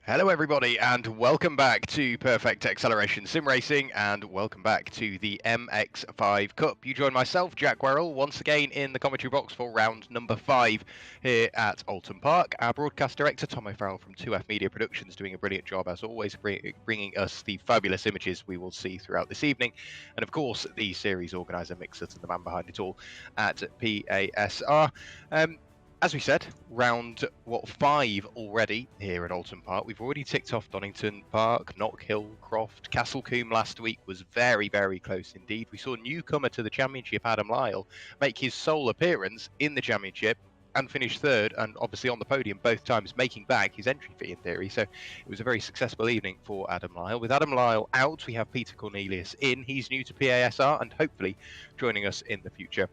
Hello everybody and welcome back to Perfect Acceleration Sim Racing and welcome back to the MX-5 Cup. You join myself, Jack Werrell, once again in the commentary box for round number 5 here at Oulton Park. Our broadcast director, Tom O'Farrell from 2F Media Productions, doing a brilliant job as always, bringing us the fabulous images we will see throughout this evening. And of course, the series organiser, Mixer, and the man behind it all at PASR. As we said, round 5 already here at Oulton Park. We've already ticked off Donington Park, Knockhill, Croft, Castlecombe last week was very, very close indeed. We saw newcomer to the championship, Adam Lyle, make his sole appearance in the championship and finish third, and obviously on the podium both times, making back his entry fee in theory. So it was a very successful evening for Adam Lyle. With Adam Lyle out, we have Peter Cornelius in. He's new to PASR and hopefully joining us in the future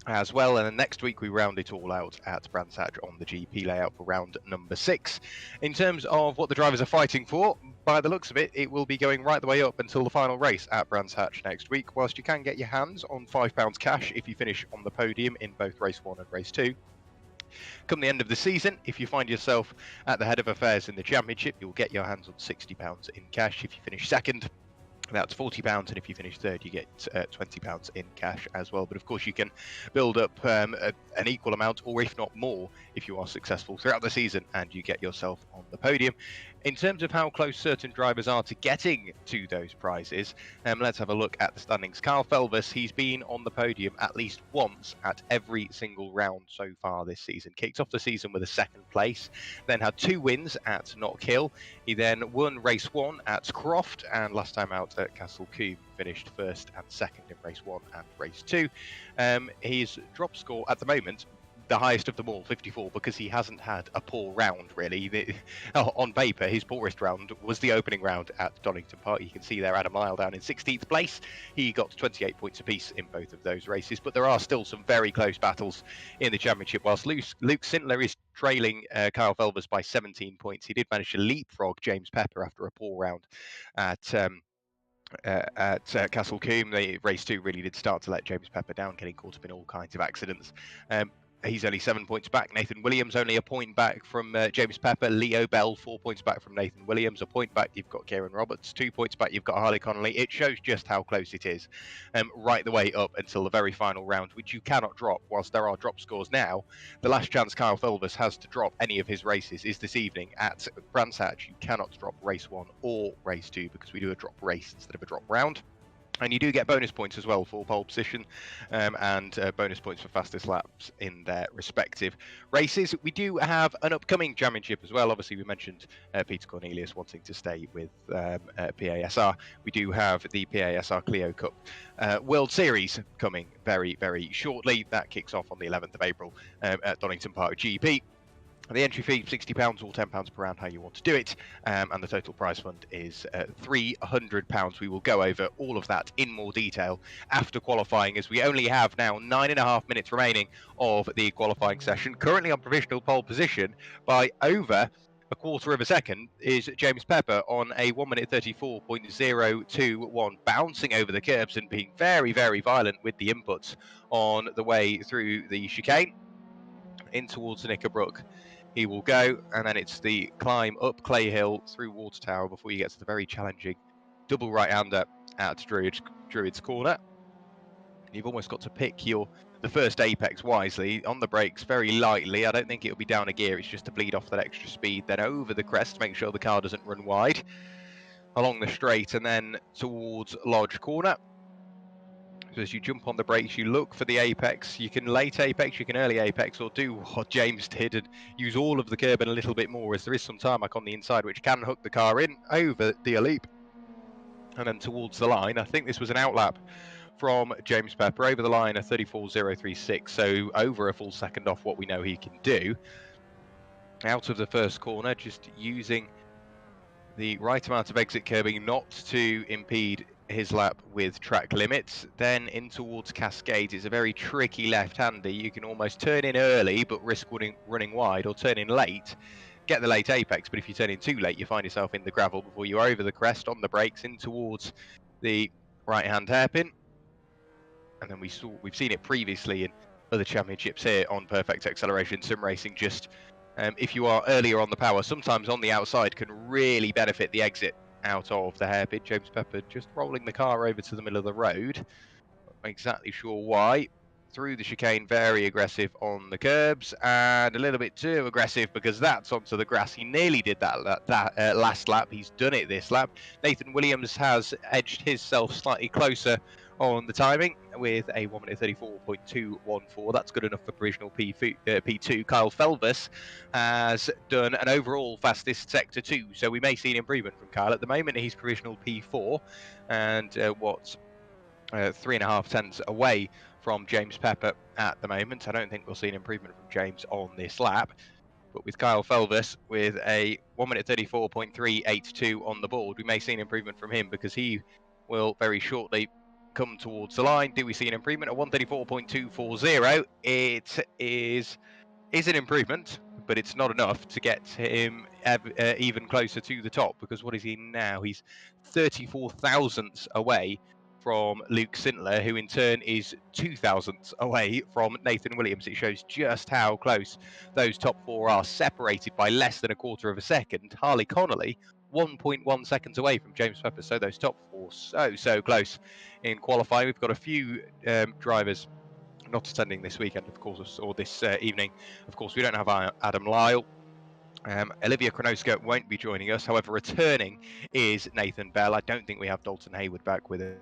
as well. And then next week we round it all out at Brands Hatch on the GP layout for round number 6. In terms of what the drivers are fighting for, by the looks of it, it will be going right the way up until the final race at Brands Hatch next week, whilst you can get your hands on £5 cash if you finish on the podium in both race 1 and race 2. Come the end of the season, if you find yourself at the head of affairs in the championship, you'll get your hands on £60 in cash. If you finish second, that's £40, and if you finish third, you get £20 in cash as well. But of course, you can build up an equal amount, or if not more, if you are successful throughout the season and you get yourself on the podium. In terms of how close certain drivers are to getting to those prizes, let's have a look at the standings. Carl Felvis, he's been on the podium at least once at every single round so far this season. Kicked off the season with a 2nd place, then had 2 wins at Knockhill. He then won race 1 at Croft, and last time out at Castlecombe finished 1st and 2nd in race 1 and race 2. His drop score at the moment, the highest of them all, 54, because he hasn't had a poor round, really. On paper, his poorest round was the opening round at Donington Park. You can see there Adam Lyle down in 16th place. He got 28 points apiece in both of those races, but there are still some very close battles in the championship. Whilst Luke Sintler is trailing Kyle Felvis by 17 points, he did manage to leapfrog James Pepper after a poor round at Castlecombe. The race 2 really did start to let James Pepper down, getting caught up in all kinds of accidents. He's only 7 points back. Nathan Williams only a point back from James Pepper. Leo Bell 4 points back from Nathan Williams. A point back you've got Kieran Roberts. 2 points back you've got Harley Connolly. It shows just how close it is, right the way up until the very final round, which you cannot drop. Whilst there are drop scores now, the last chance Kyle Felvis has to drop any of his races is this evening at Brands Hatch. You cannot drop race 1 or race 2 because we do a drop race instead of a drop round. And you do get bonus points as well for pole position and bonus points for fastest laps in their respective races. We do have an upcoming championship as well. Obviously, we mentioned Peter Cornelius wanting to stay with PASR. We do have the PASR Clio Cup World Series coming very, very shortly. That kicks off on the 11th of April at Donington Park GP. The entry fee, £60 or £10 per round, how you want to do it, and the total prize fund is £300. We will go over all of that in more detail after qualifying, as we only have now 9.5 minutes remaining of the qualifying session. Currently on provisional pole position by over a quarter of a second is James Pepper on a 1 minute 34.021, bouncing over the curbs and being very, very violent with the inputs on the way through the chicane in towards Knickerbrook. He will go, and then it's the climb up Clay Hill through Water Tower before you get to the very challenging double right-hander at Druids Corner. You've almost got to pick the first apex wisely. On the brakes, very lightly. I don't think it'll be down a gear. It's just to bleed off that extra speed. Then over the crest to make sure the car doesn't run wide. Along the straight, and then towards Lodge Corner. So as you jump on the brakes, you look for the apex. You can late apex, you can early apex, or do what James did and use all of the curb and a little bit more, as there is some tarmac on the inside which can hook the car in over the leap and then towards the line. I think this was an outlap from James Pepper over the line, a 34.036, so over a full second off what we know he can do. Out of the first corner, just using the right amount of exit curbing not to impede his lap with track limits. Then in towards Cascades is a very tricky left-hander. You can almost turn in early but risk running wide, or turn in late, get the late apex, but if you turn in too late you find yourself in the gravel before you're over the crest, on the brakes, in towards the right-hand hairpin. And then we've seen it previously in other championships here on Perfect Acceleration Sim Racing, just if you are earlier on the power, sometimes on the outside can really benefit the exit out of the hairpin. James Pepper just rolling the car over to the middle of the road. Not exactly sure why. Through the chicane, very aggressive on the curbs, and a little bit too aggressive because that's onto the grass. He nearly did that last lap. He's done it this lap. Nathan Williams has edged himself slightly closer on the timing with a 1 minute 34.214. That's good enough for provisional P2. Kyle Felvis has done an overall fastest sector 2, so we may see an improvement from Kyle. At the moment, he's provisional P4, and 3.5 tenths away from James Pepper at the moment. I don't think we'll see an improvement from James on this lap. But with Kyle Felvis with a 1 minute 34.382 on the board, we may see an improvement from him because he will very shortly come towards the line. Do we see an improvement at 134.240? It is an improvement, but it's not enough to get him even closer to the top, because what is he now? He's 34 thousandths away from Luke Sintler, who in turn is 2 thousandths away from Nathan Williams. It shows just how close those top four are, separated by less than a quarter of a second. Harley Connolly 1.1 seconds away from James Pepper, so those top four so close in qualifying. We've got a few drivers not attending this weekend, of course, or this evening. Of course, we don't have Adam Lyle. Olivia Kronoska won't be joining us. However, returning is Nathan Bell. I don't think we have Dalton Hayward back with us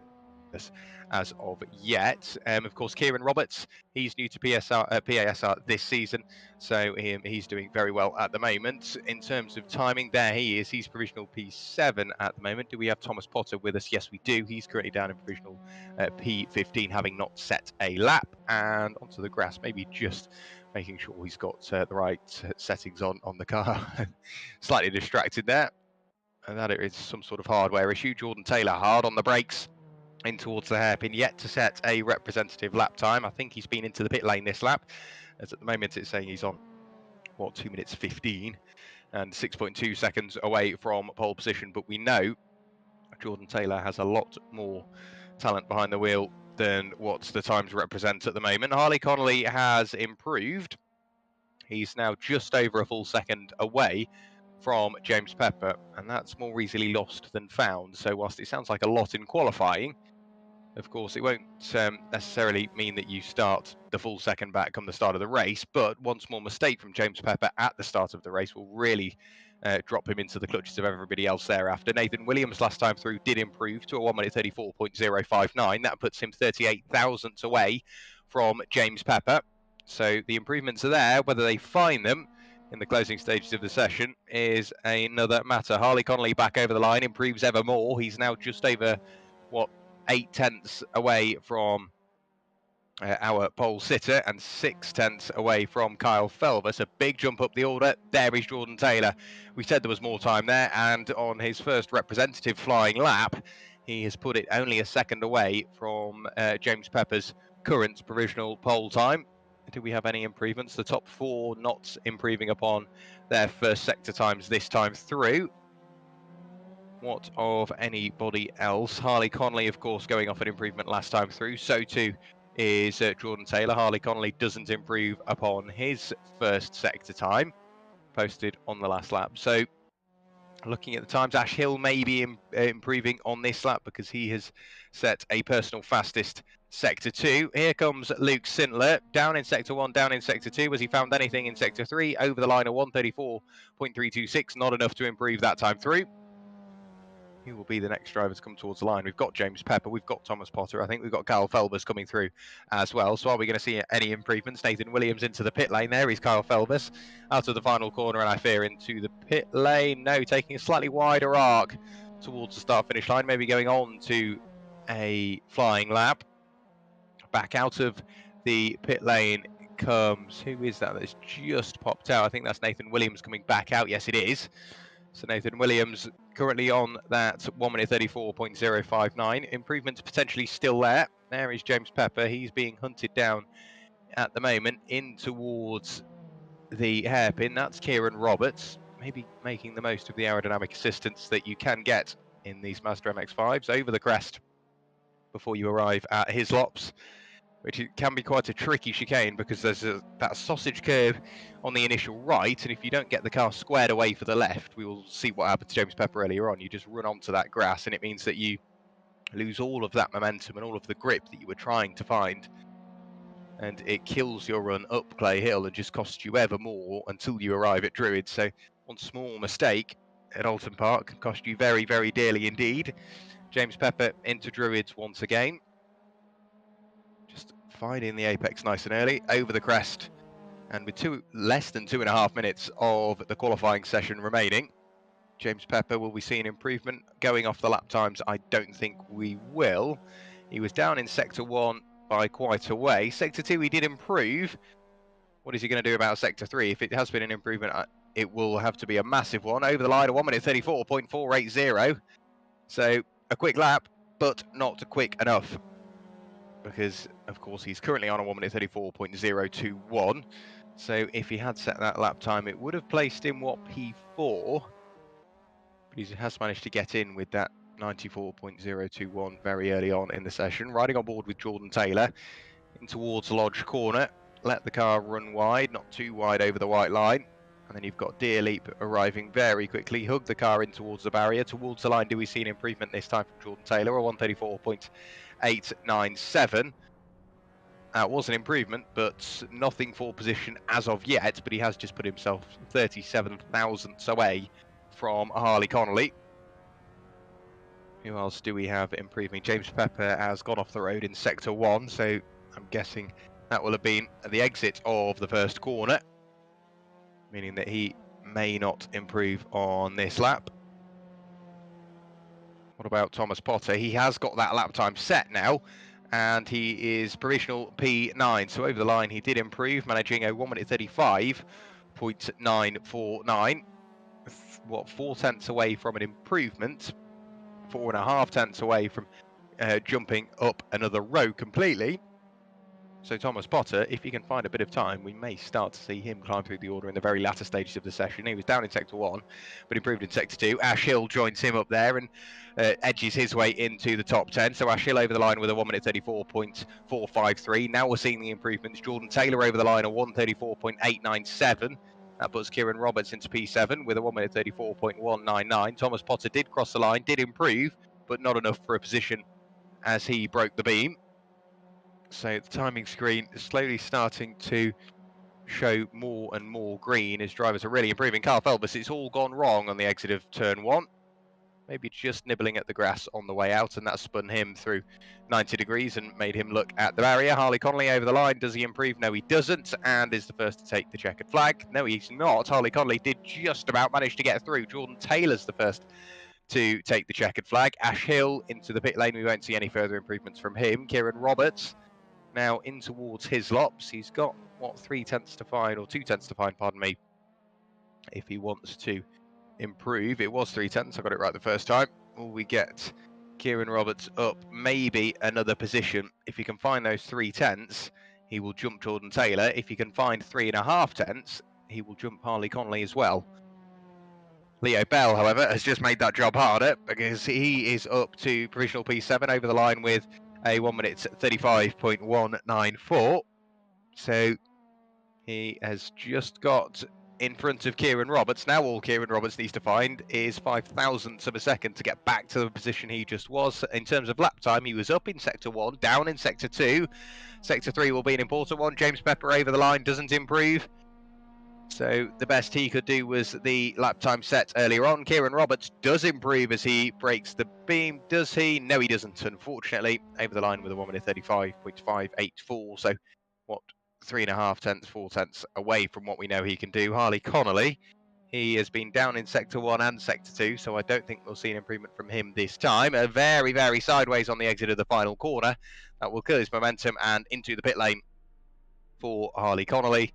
as of yet. Of course, Kieran Roberts, he's new to PASR this season, so he's doing very well at the moment. In terms of timing, there he is. He's provisional P7 at the moment. Do we have Thomas Potter with us? Yes, we do. He's currently down in provisional P15, having not set a lap. And onto the grass, maybe just making sure he's got the right settings on the car. Slightly distracted there. And that is some sort of hardware issue. Jordan Taylor hard on the brakes in towards the hairpin, yet to set a representative lap time. I think he's been into the pit lane this lap, as at the moment it's saying he's on, 2 minutes 15 and 6.2 seconds away from pole position. But we know Jordan Taylor has a lot more talent behind the wheel than what the times represent at the moment. Harley Connolly has improved. He's now just over a full second away from James Pepper, and that's more easily lost than found. So whilst it sounds like a lot in qualifying, of course, it won't necessarily mean that you start the full second back come the start of the race, but one small mistake from James Pepper at the start of the race will really drop him into the clutches of everybody else thereafter. Nathan Williams last time through did improve to a 1 minute 34.059. That puts him 38 thousandths away from James Pepper. So the improvements are there. Whether they find them in the closing stages of the session is another matter. Harley Connolly back over the line, improves ever more. He's now just over, 8 tenths away from our pole sitter and 6 tenths away from Kyle Felvis. A big jump up the order. There is Jordan Taylor. We said there was more time there, and on his first representative flying lap, he has put it only a second away from James Pepper's current provisional pole time. Do we have any improvements? The top four not improving upon their first sector times this time through. What of anybody else? Harley Connolly, of course, going off an improvement last time through. So too is Jordan Taylor. Harley Connolly doesn't improve upon his first sector time posted on the last lap. So looking at the times, Ash Hill may be improving on this lap because he has set a personal fastest sector 2. Here comes Luke Sintler, down in sector 1, down in sector 2. Has he found anything in sector 3? Over the line of 134.326, not enough to improve that time through. Who will be the next driver to come towards the line? We've got James Pepper, we've got Thomas Potter, I think we've got Kyle Felvis coming through as well. So are we going to see any improvements? Nathan Williams into the pit lane. There is Kyle Felvis out of the final corner, and I fear into the pit lane. No, taking a slightly wider arc towards the start-finish line, maybe going on to a flying lap. Back out of the pit lane comes, who is that that's just popped out? I think that's Nathan Williams coming back out. Yes, it is. So Nathan Williams currently on that 1 minute 34.059. Improvements potentially still there. There is James Pepper. He's being hunted down at the moment in towards the hairpin. That's Kieran Roberts. Maybe making the most of the aerodynamic assistance that you can get in these Mazda MX-5s over the crest before you arrive at Hislops. which can be quite a tricky chicane because there's that sausage curve on the initial right, and if you don't get the car squared away for the left, we will see what happened to James Pepper earlier on. You just run onto that grass, and it means that you lose all of that momentum and all of the grip that you were trying to find, and it kills your run up Clay Hill and just costs you ever more until you arrive at Druids. So one small mistake at Oulton Park can cost you very, very dearly indeed. James Pepper into Druids once again. Just finding the apex nice and early, over the crest, and with less than 2.5 minutes of the qualifying session remaining, James Pepper, will we see an improvement going off the lap times? I don't think we will. He was down in Sector 1 by quite a way. Sector 2 he did improve. What is he going to do about Sector 3? If it has been an improvement, it will have to be a massive one. Over the line, a 1 minute 34.480. So a quick lap, but not quick enough, because of course he's currently on a 1 minute 34.021. So if he had set that lap time, it would have placed him what, P4, but he has managed to get in with that 94.021 very early on in the session. Riding on board with Jordan Taylor in towards Lodge Corner, let the car run wide, not too wide over the white line. And then you've got Deer Leap arriving very quickly, hug the car in towards the barrier. Towards the line, do we see an improvement this time from Jordan Taylor, a 134.897? That was an improvement, but nothing for position as of yet, but he has just put himself 37 thousandths away from Harley Connolly. Who else do we have improving? James Pepper has gone off the road in Sector 1, so I'm guessing that will have been at the exit of the first corner, meaning that he may not improve on this lap. What about Thomas Potter? He has got that lap time set now, and he is provisional P9. So over the line, he did improve, managing a 1 minute 35.949. What, 4 tenths away from an improvement, 4.5 tenths away from jumping up another row completely. So Thomas Potter, if he can find a bit of time, we may start to see him climb through the order in the very latter stages of the session. He was down in Sector 1, but improved in Sector 2. Ash Hill joins him up there and edges his way into the top 10. So Ash Hill over the line with a 1 minute 34.453. Now we're seeing the improvements. Jordan Taylor over the line, a 1:34.897. That puts Kieran Roberts into P7 with a 1 minute 34.199. Thomas Potter did cross the line, did improve, but not enough for a position as he broke the beam. So the timing screen is slowly starting to show more and more green as drivers are really improving. Carl Felbus, it's all gone wrong on the exit of turn 1. Maybe just nibbling at the grass on the way out, and that spun him through 90 degrees and made him look at the barrier. Harley Connolly over the line. Does he improve? No, he doesn't, and is the first to take the checkered flag. No, he's not. Harley Connolly did just about manage to get through. Jordan Taylor's the first to take the checkered flag. Ash Hill into the pit lane. We won't see any further improvements from him. Kieran Roberts now in towards his lops. He's got, what, 3 tenths to find, or 2 tenths to find, pardon me, if he wants to improve. It was 3 tenths, I got it right the first time. Will we get Kieran Roberts up maybe another position? If he can find those 3 tenths, he will jump Jordan Taylor. If he can find 3.5 tenths, he will jump Harley Connolly as well. Leo Bell, however, has just made that job harder because he is up to provisional P7 over the line with a 1 minute 35.194. So he has just got in front of Kieran Roberts. Now all Kieran Roberts needs to find is 5 thousandths of a second to get back to the position he just was. In terms of lap time, he was up in Sector 1, down in Sector 2. Sector 3 will be an important one. James Pepper over the line doesn't improve. So the best he could do was the lap time set earlier on. Kieran Roberts does improve as he breaks the beam. Does he? No, he doesn't, unfortunately. Over the line with a 1 minute 35.584. So what, 3.5 tenths, 4 tenths away from what we know he can do. Harley Connolly, he has been down in Sector 1 and Sector 2, so I don't think we'll see an improvement from him this time. A very, very sideways on the exit of the final corner. That will kill his momentum and into the pit lane for Harley Connolly.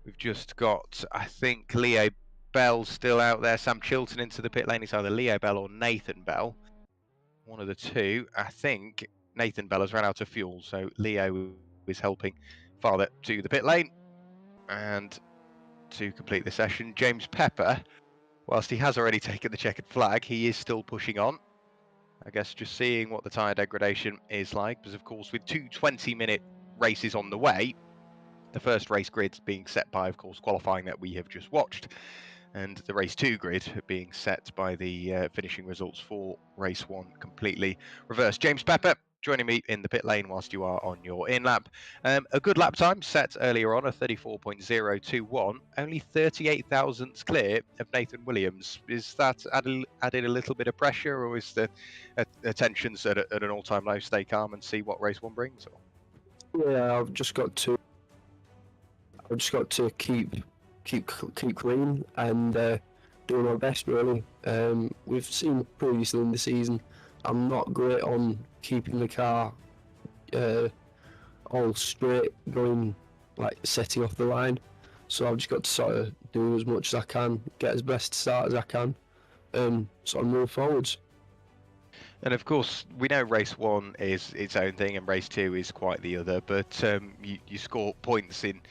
We've just got, I think, Leo Bell still out there. Sam Chilton into the pit lane. It's either Leo Bell or Nathan Bell. One of the two. I think Nathan Bell has run out of fuel, so Leo is helping father to the pit lane. And to complete the session, James Pepper, whilst he has already taken the checkered flag, he is still pushing on. I guess just seeing what the tyre degradation is like, because of course with two 20-minute races on the way. The first race grid being set by, of course, qualifying that we have just watched, and the race 2 grid being set by the finishing results for race 1 completely reversed. James Pepper joining me in the pit lane whilst you are on your in lap. A good lap time set earlier on, a 34.021, only 38 thousandths clear of Nathan Williams. Is that added a little bit of pressure, or is the tensions at an all-time low? Stay calm and see what race 1 brings? Or? Yeah, I've just got to keep clean and do my best, really. We've seen previously in the season I'm not great on keeping the car all straight, going like setting off the line, so I've just got to sort of do as much as I can, get as best start as I can, sort of move forwards. And of course, we know race 1 is its own thing and race 2 is quite the other, but you score points in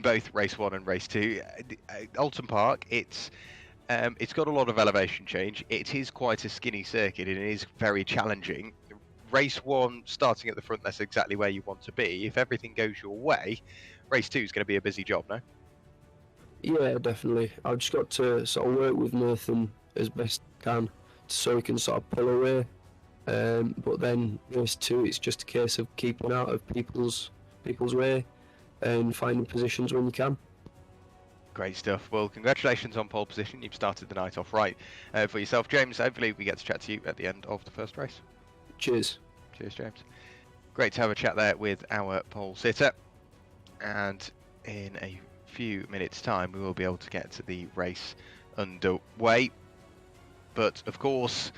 both race 1 and race 2. Oulton Park, it's got a lot of elevation change. It is quite a skinny circuit and it is very challenging. Race 1, starting at the front, that's exactly where you want to be. If everything goes your way, race 2 is going to be a busy job, no? Yeah, definitely. I've just got to sort of work with Nathan as best I can so he can sort of pull away. But then race 2, it's just a case of keeping out of people's way and finding positions when you can. Great stuff. Well, congratulations on pole position. You've started the night off right for yourself, James. Hopefully we get to chat to you at the end of the first race. Cheers. Cheers, James. Great to have a chat there with our pole sitter. And in a few minutes' time, we will be able to get to the race underway. But, of course,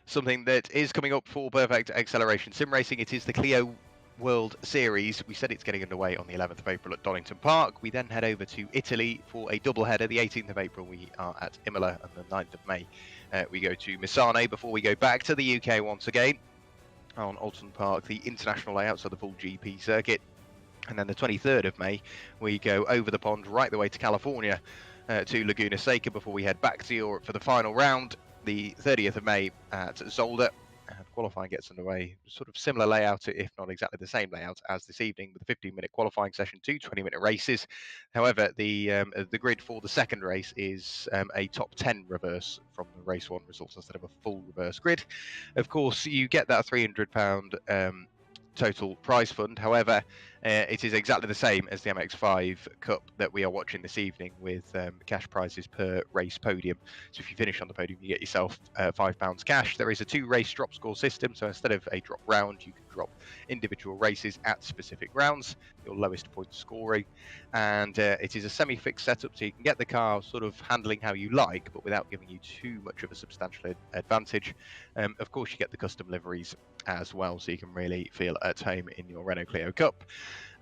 something that is coming up for Perfect Acceleration Sim Racing, it is the Clio World Series. We said it's getting underway on the 11th of April at Donington Park. We then head over to Italy for a double header. The 18th of April we are at Imola, and the 9th of May we go to Misano before we go back to the UK once again on Oulton Park, the international layout, so the full GP circuit. And then the 23rd of May we go over the pond right the way to California to Laguna Seca before we head back to Europe for the final round. The 30th of May at Zolder, and qualifying gets underway. Sort of similar layout, if not exactly the same layout as this evening, with a 15-minute qualifying session, 2 20-minute races. However, the grid for the second race is a top 10 reverse from the race 1 results instead of a full reverse grid. Of course, you get that £300 total prize fund. However, it is exactly the same as the MX-5 Cup that we are watching this evening, with cash prizes per race podium. So if you finish on the podium, you get yourself £5 cash. There is a 2-race drop score system, so instead of a drop round, you can drop individual races at specific rounds, your lowest point scoring. And it is a semi-fixed setup, so you can get the car sort of handling how you like, but without giving you too much of a substantial advantage. Of course, you get the custom liveries as well, so you can really feel at home in your Renault Clio Cup.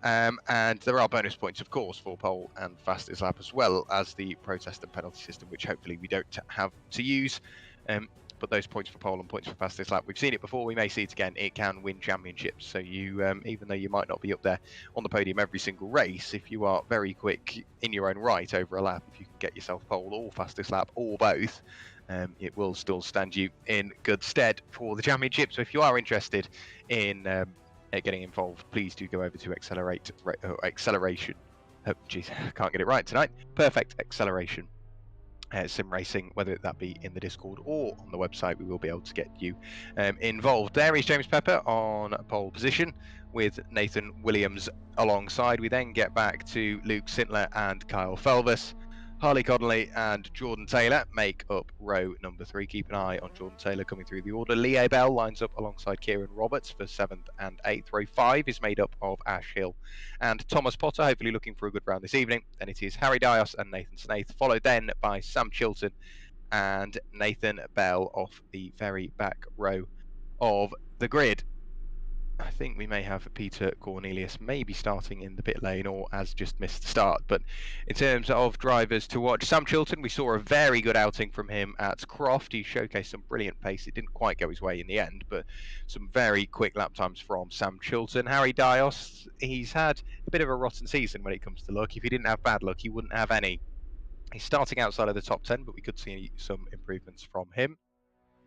And there are bonus points, of course, for pole and fastest lap, as well as the protest and penalty system, which hopefully we don't have to use. But those points for pole and points for fastest lap, we've seen it before, we may see it again. It can win championships. So you, even though you might not be up there on the podium every single race, if you are very quick in your own right over a lap, if you can get yourself pole or fastest lap or both, it will still stand you in good stead for the championship. So if you are interested in getting involved, please do go over to Acceleration. Oh, geez, I can't get it right tonight. Perfect Acceleration Sim Racing, whether that be in the Discord or on the website, we will be able to get you involved. There is James Pepper on pole position with Nathan Williams alongside. We then get back to Luke Sintler and Kyle Felvis. Harley Connolly and Jordan Taylor make up row number 3. Keep an eye on Jordan Taylor coming through the order. Leo Bell lines up alongside Kieran Roberts for 7th and 8th. Row 5 is made up of Ash Hill and Thomas Potter, hopefully looking for a good round this evening. Then it is Harry Dias and Nathan Snaith, followed then by Sam Chilton and Nathan Bell off the very back row of the grid. I think we may have Peter Cornelius maybe starting in the pit lane, or has just missed the start. But in terms of drivers to watch, Sam Chilton, we saw a very good outing from him at Croft. He showcased some brilliant pace. It didn't quite go his way in the end, but some very quick lap times from Sam Chilton. Harry Dias, he's had a bit of a rotten season when it comes to luck. If he didn't have bad luck, he wouldn't have any. He's starting outside of the top 10, but we could see some improvements from him.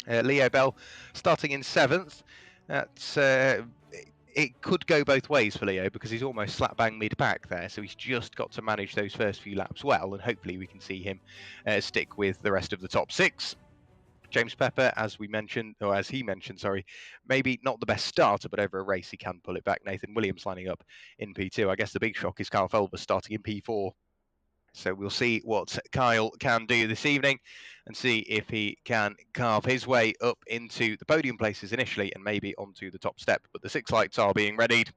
Leo Bell starting in 7th. That's it could go both ways for Leo because he's almost slap bang mid-pack there, so he's just got to manage those first few laps well, and hopefully we can see him stick with the rest of the top 6. James Pepper, as we mentioned, or as he mentioned, sorry, maybe not the best starter, but over a race he can pull it back. Nathan Williams lining up in P2. I guess the big shock is Kyle Felber starting in P4. So we'll see what Kyle can do this evening and see if he can carve his way up into the podium places initially and maybe onto the top step. But the 6 lights are being readied.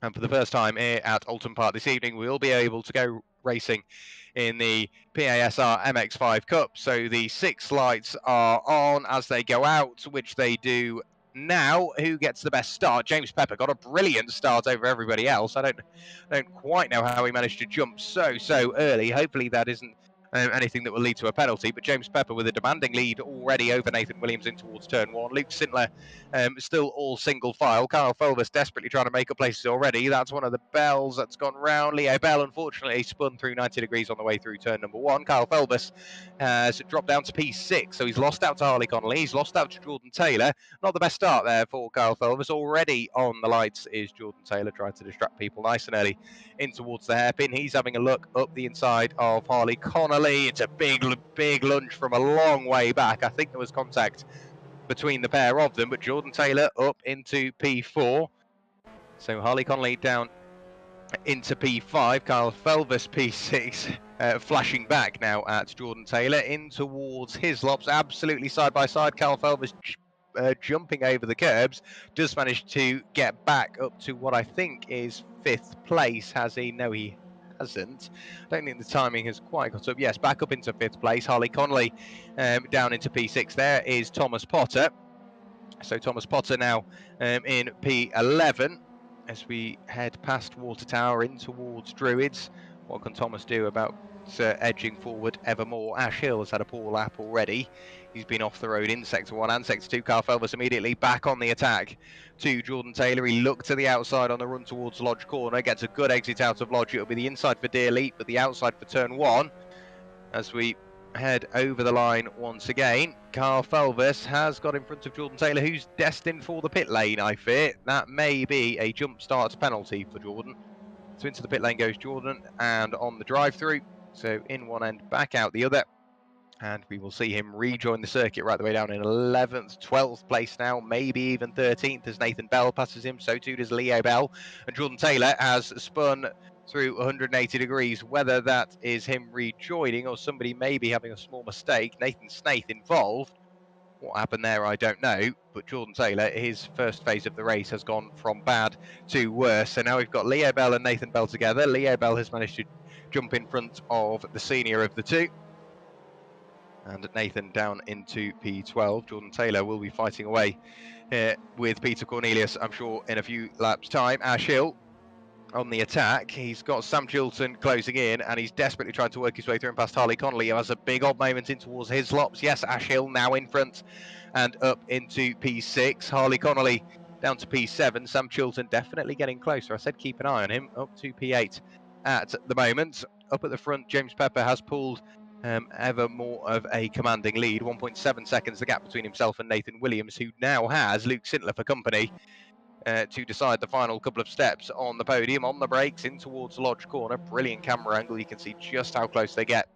And for the first time here at Oulton Park this evening, we'll be able to go racing in the PASR MX-5 Cup. So the 6 lights are on as they go out, which they do now. Who gets the best start? James Pepper got a brilliant start over everybody else. I don't quite know how he managed to jump so early. Hopefully that isn't anything that will lead to a penalty, but James Pepper with a demanding lead already over Nathan Williams in towards turn 1. Luke Sintler still all single file. Kyle Fulvers desperately trying to make up places already. That's one of the bells that's gone round. Leo Bell unfortunately spun through 90 degrees on the way through turn number 1. Kyle Fulvers has dropped down to P6, so he's lost out to Harley Connolly. He's lost out to Jordan Taylor. Not the best start there for Kyle Fulvers. Already on the lights is Jordan Taylor trying to distract people nice and early in towards the hairpin. He's having a look up the inside of Harley Connolly. It's a big lunge from a long way back. I think there was contact between the pair of them, but Jordan Taylor up into P4. So Harley Connolly down into P5. Kyle Felvers P6, flashing back now at Jordan Taylor in towards his lops, absolutely side by side. Kyle Felvers jumping over the curbs, does manage to get back up to what I think is 5th place. Has he? No, he hasn't. I don't think the timing has quite got up. Yes, back up into 5th place. Harley Connolly down into P6. There is Thomas Potter. So Thomas Potter now in P11 as we head past Water Tower in towards Druids. What can Thomas do about edging forward ever more? Ash Hill has had a poor lap already. He's been off the road in Sector 1 and Sector 2. Kyle Felvers immediately back on the attack to Jordan Taylor. He looked to the outside on the run towards Lodge Corner. Gets a good exit out of Lodge. It'll be the inside for Deer Leap, but the outside for turn 1. As we head over the line once again, Kyle Felvers has got in front of Jordan Taylor, who's destined for the pit lane, I fear. That may be a jump start penalty for Jordan. So into the pit lane goes Jordan, and on the drive-through, so in one end, back out the other. And we will see him rejoin the circuit right the way down in 11th, 12th place now, maybe even 13th as Nathan Bell passes him. So too does Leo Bell. And Jordan Taylor has spun through 180 degrees. Whether that is him rejoining or somebody maybe having a small mistake. Nathan Snaith involved. What happened there, I don't know. But Jordan Taylor, his first phase of the race has gone from bad to worse. So now we've got Leo Bell and Nathan Bell together. Leo Bell has managed to jump in front of the senior of the two. And Nathan down into P12. Jordan Taylor will be fighting away here with Peter Cornelius, I'm sure, in a few laps' time. Ash Hill on the attack. He's got Sam Chilton closing in, and he's desperately trying to work his way through and past Harley Connolly, who has a big odd moment in towards his lops. Yes, Ash Hill now in front and up into P6. Harley Connolly down to P7. Sam Chilton definitely getting closer. I said keep an eye on him. Up to P8 at the moment. Up at the front, James Pepper has pulled ever more of a commanding lead. 1.7 seconds the gap between himself and Nathan Williams, who now has Luke Sintler for company to decide the final couple of steps on the podium. On the brakes in towards Lodge Corner. Brilliant camera angle. You can see just how close they get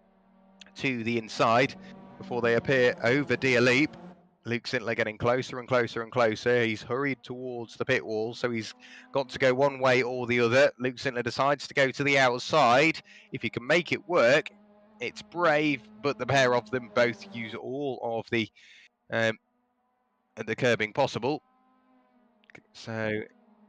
to the inside before they appear over Deer Leap. Luke Sintler getting closer and closer and closer. He's hurried towards the pit wall, so he's got to go one way or the other. Luke Sintler decides to go to the outside. If he can make it work, it's brave, but the pair of them both use all of the curbing possible. So,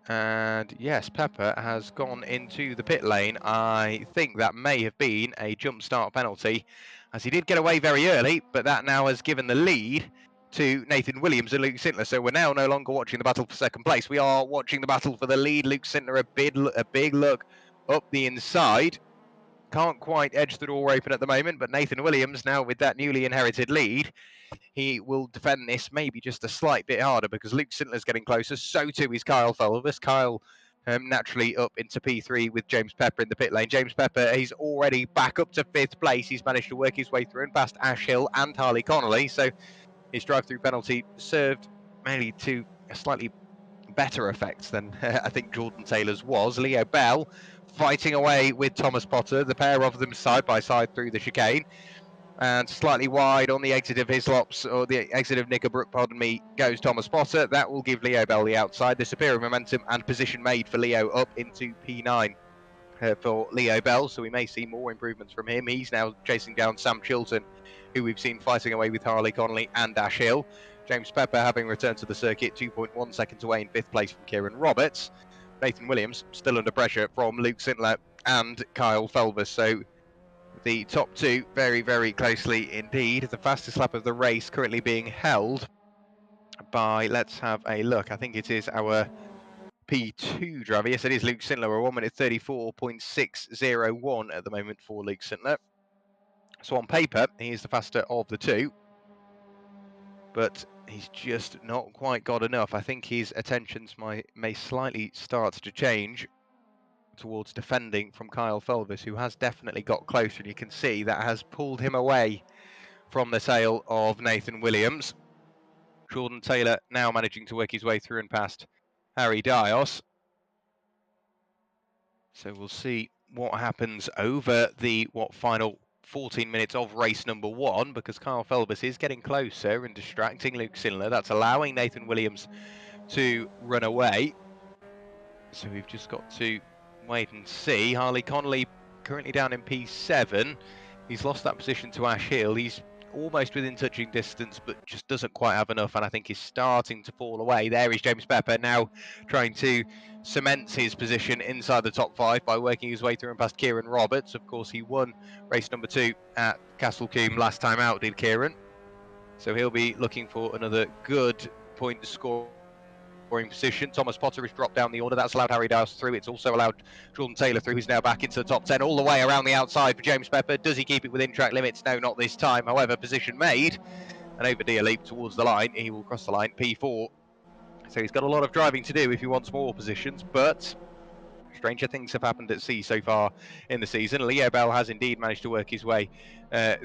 and yes, Pepper has gone into the pit lane. I think that may have been a jump start penalty, as he did get away very early, but that now has given the lead to Nathan Williams and Luke Sintler. So we're now no longer watching the battle for second place. We are watching the battle for the lead. Luke Sintler, a big look up the inside. Can't quite edge the door open at the moment, but Nathan Williams now with that newly inherited lead, he will defend this maybe just a slight bit harder because Luke Sintler's getting closer. So too is Kyle Felvers. Kyle naturally up into P3 with James Pepper in the pit lane. James Pepper, he's already back up to 5th place. He's managed to work his way through and past Ash Hill and Harley Connolly. So his drive-through penalty served mainly to a slightly better effect than I think Jordan Taylor's was. Leo Bell fighting away with Thomas Potter, the pair of them side by side through the chicane. And slightly wide on the exit of Hislops, or the exit of Knickerbrook, pardon me, goes Thomas Potter. That will give Leo Bell the outside. The superior momentum and position made for Leo up into P9 for Leo Bell, so we may see more improvements from him. He's now chasing down Sam Chilton, who we've seen fighting away with Harley Connolly and Ash Hill. James Pepper, having returned to the circuit, 2.1 seconds away in 5th place from Kieran Roberts. Nathan Williams still under pressure from Luke Sintler and Kyle Felvers, so the top two very, very closely indeed. The fastest lap of the race currently being held by, let's have a look, I think it is our P2 driver. Yes, it is Luke Sintler, a 1 minute 34.601 at the moment for Luke Sintler. So on paper, he is the faster of the two, but he's just not quite got enough. I think his attentions may slightly start to change towards defending from Kyle Felvers, who has definitely got closer, and you can see that has pulled him away from the tail of Nathan Williams. Jordan Taylor now managing to work his way through and past Harry Dios. So we'll see what happens over the final 14 minutes of race number 1, because Kyle Felbus is getting closer and distracting Luke Sintler. That's allowing Nathan Williams to run away. So we've just got to wait and see. Harley Connolly currently down in P7. He's lost that position to Ash Hill. He's almost within touching distance, but just doesn't quite have enough, and I think he's starting to fall away. There is James Pepper now trying to cement his position inside the top 5 by working his way through and past Kieran Roberts. Of course, he won race number 2 at Castle Combe last time out, did Kieran? So he'll be looking for another good point scoring position. Thomas Potter has dropped down the order. That's allowed Harry Dios through. It's also allowed Jordan Taylor through. He's now back into the top 10, all the way around the outside for James Pepper. Does he keep it within track limits? No, not this time. However, position made. And over Deer Leap towards the line. He will cross the line, P4. So he's got a lot of driving to do if he wants more positions, but stranger things have happened at sea so far in the season. Leo Bell has indeed managed to work his way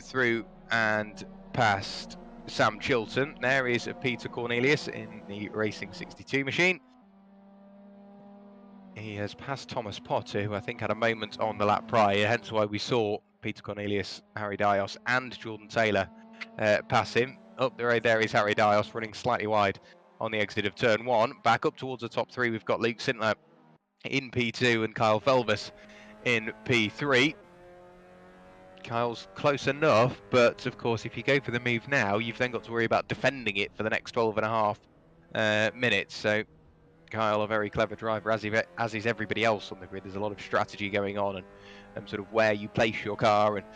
through and past Sam Chilton. There is Peter Cornelius in the Racing 62 machine. He has passed Thomas Potter, who I think had a moment on the lap prior, hence why we saw Peter Cornelius, Harry Dios and Jordan Taylor pass him. Up the road there is Harry Dios running slightly wide on the exit of turn 1. Back up towards the top 3, we've got Luke Sintler in P2 and Kyle Felvus in P3. Kyle's close enough, but of course if you go for the move now, you've then got to worry about defending it for the next 12.5 minutes. So Kyle, a very clever driver, as is everybody else on the grid. There's a lot of strategy going on, and sort of where you place your car, and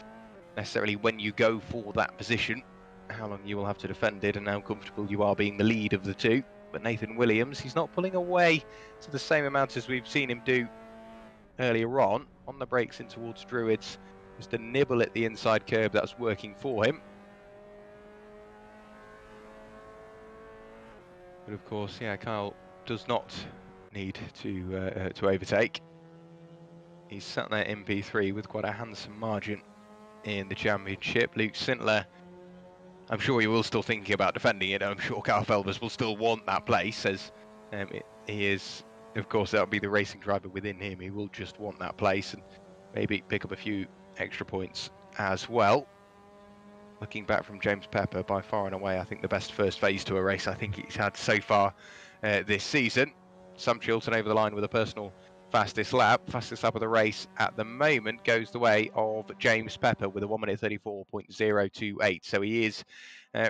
necessarily when you go for that position, how long you will have to defend it, and how comfortable you are being the lead of the two. But Nathan Williams, he's not pulling away to the same amount as we've seen him do earlier on the brakes in towards Druids. Just a nibble at the inside curb, that's working for him. But of course, yeah, Kyle does not need to overtake. He's sat there in P3 with quite a handsome margin in the championship. Luke Sintler, I'm sure he will still thinking about defending it. I'm sure Kyle Felvers will still want that place, as he is, of course, that'll be the racing driver within him. He will just want that place and maybe pick up a few extra points as well. Looking back from James Pepper, by far and away, I think the best first phase to a race I think he's had so far this season. Sam Chilton over the line with a personal fastest lap. Fastest lap of the race at the moment goes the way of James Pepper with a 1 minute 34.028. So he is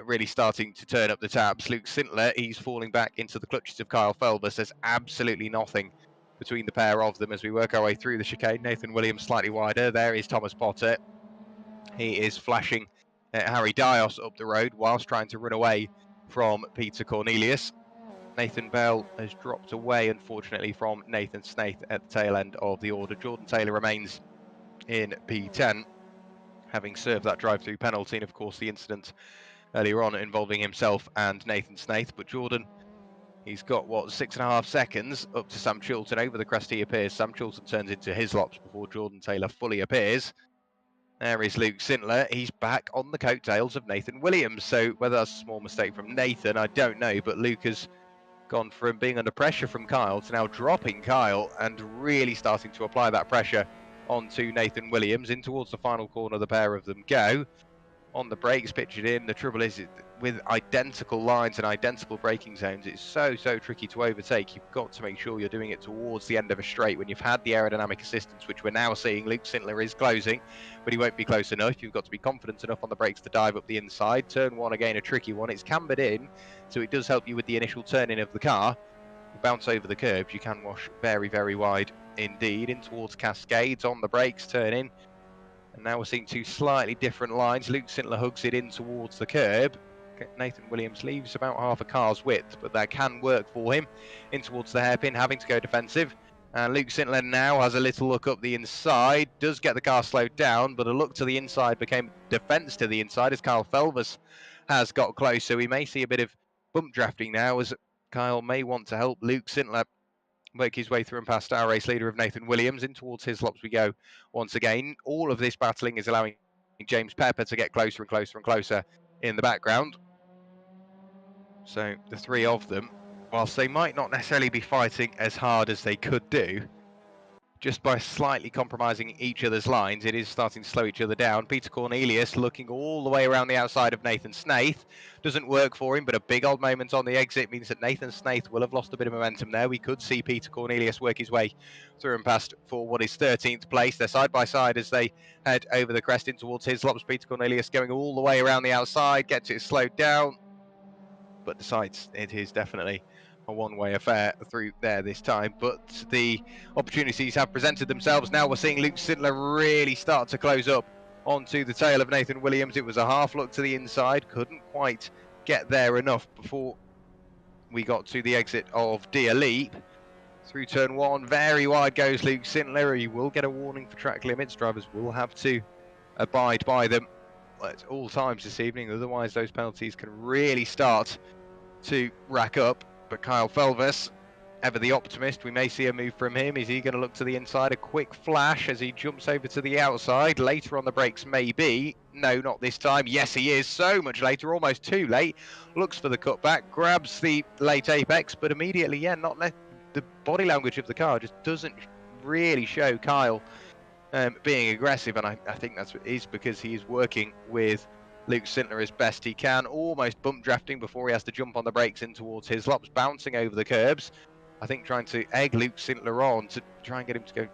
really starting to turn up the taps. Luke Sintler, he's falling back into the clutches of Kyle Felvers. There's absolutely nothing between the pair of them as we work our way through the chicane. Nathan Williams slightly wider. There is Thomas Potter. He is flashing Harry Dios up the road whilst trying to run away from Peter Cornelius. Nathan Bell has dropped away, unfortunately, from Nathan Snaith at the tail end of the order. Jordan Taylor remains in P10, having served that drive-through penalty, and of course the incident earlier on involving himself and Nathan Snaith. But Jordan, he's got, 6.5 seconds up to Sam Chilton. Over the crest he appears. Sam Chilton turns into Hislops before Jordan Taylor fully appears. There is Luke Sintler. He's back on the coattails of Nathan Williams. So whether that's a small mistake from Nathan, I don't know. But Luke has gone from being under pressure from Kyle to now dropping Kyle and really starting to apply that pressure onto Nathan Williams. In towards the final corner, the pair of them go. On the brakes, pictured in. The trouble is, with identical lines and identical braking zones, it's so tricky to overtake. You've got to make sure you're doing it towards the end of a straight when you've had the aerodynamic assistance, which we're now seeing. Luke Sintler is closing, but he won't be close enough. You've got to be confident enough on the brakes to dive up the inside. Turn one, again, a tricky one. It's cambered in, so it does help you with the initial turning of the car. You bounce over the curbs, you can wash very wide indeed. In towards Cascades, on the brakes, turn in. And now we're seeing two slightly different lines. Luke Sintler hugs it in towards the curb. Nathan Williams leaves about half a car's width, but that can work for him. In towards the hairpin, having to go defensive. And Luke Sintler now has a little look up the inside, does get the car slowed down, but a look to the inside became defence to the inside as Kyle Felvers has got closer. We may see a bit of bump drafting now as Kyle may want to help Luke Sintler work his way through and past our race leader of Nathan Williams. In towards his lops we go once again. All of this battling is allowing James Pepper to get closer and closer and closer in the background. So the three of them, whilst they might not necessarily be fighting as hard as they could do, just by slightly compromising each other's lines, it is starting to slow each other down. Peter Cornelius looking all the way around the outside of Nathan Snaith. Doesn't work for him, but a big old moment on the exit means that Nathan Snaith will have lost a bit of momentum there. We could see Peter Cornelius work his way through and past for what is 13th place. They're side by side as they head over the crest in towards his lops. Peter Cornelius going all the way around the outside, gets it slowed down, but decides it is definitely a one-way affair through there this time. But the opportunities have presented themselves. Now we're seeing Luke Sintler really start to close up onto the tail of Nathan Williams. It was a half look to the inside, couldn't quite get there enough before we got to the exit of Deer Leap. Through turn one, very wide goes Luke Sintler. He will get a warning for track limits. Drivers will have to abide by them at all times this evening, otherwise those penalties can really start to rack up. But Kyle Felvers, ever the optimist, we may see a move from him. Is he going to look to the inside? A quick flash as he jumps over to the outside. Later on the brakes, maybe. No, not this time. Yes, he is. So much later, almost too late. Looks for the cutback, grabs the late apex, but immediately, the body language of the car just doesn't really show Kyle being aggressive, and I think that is because he is working with Luke Sintler as best he can, almost bump drafting before he has to jump on the brakes in towards his lops, bouncing over the curbs. I think trying to egg Luke Sintler on to try and get him to go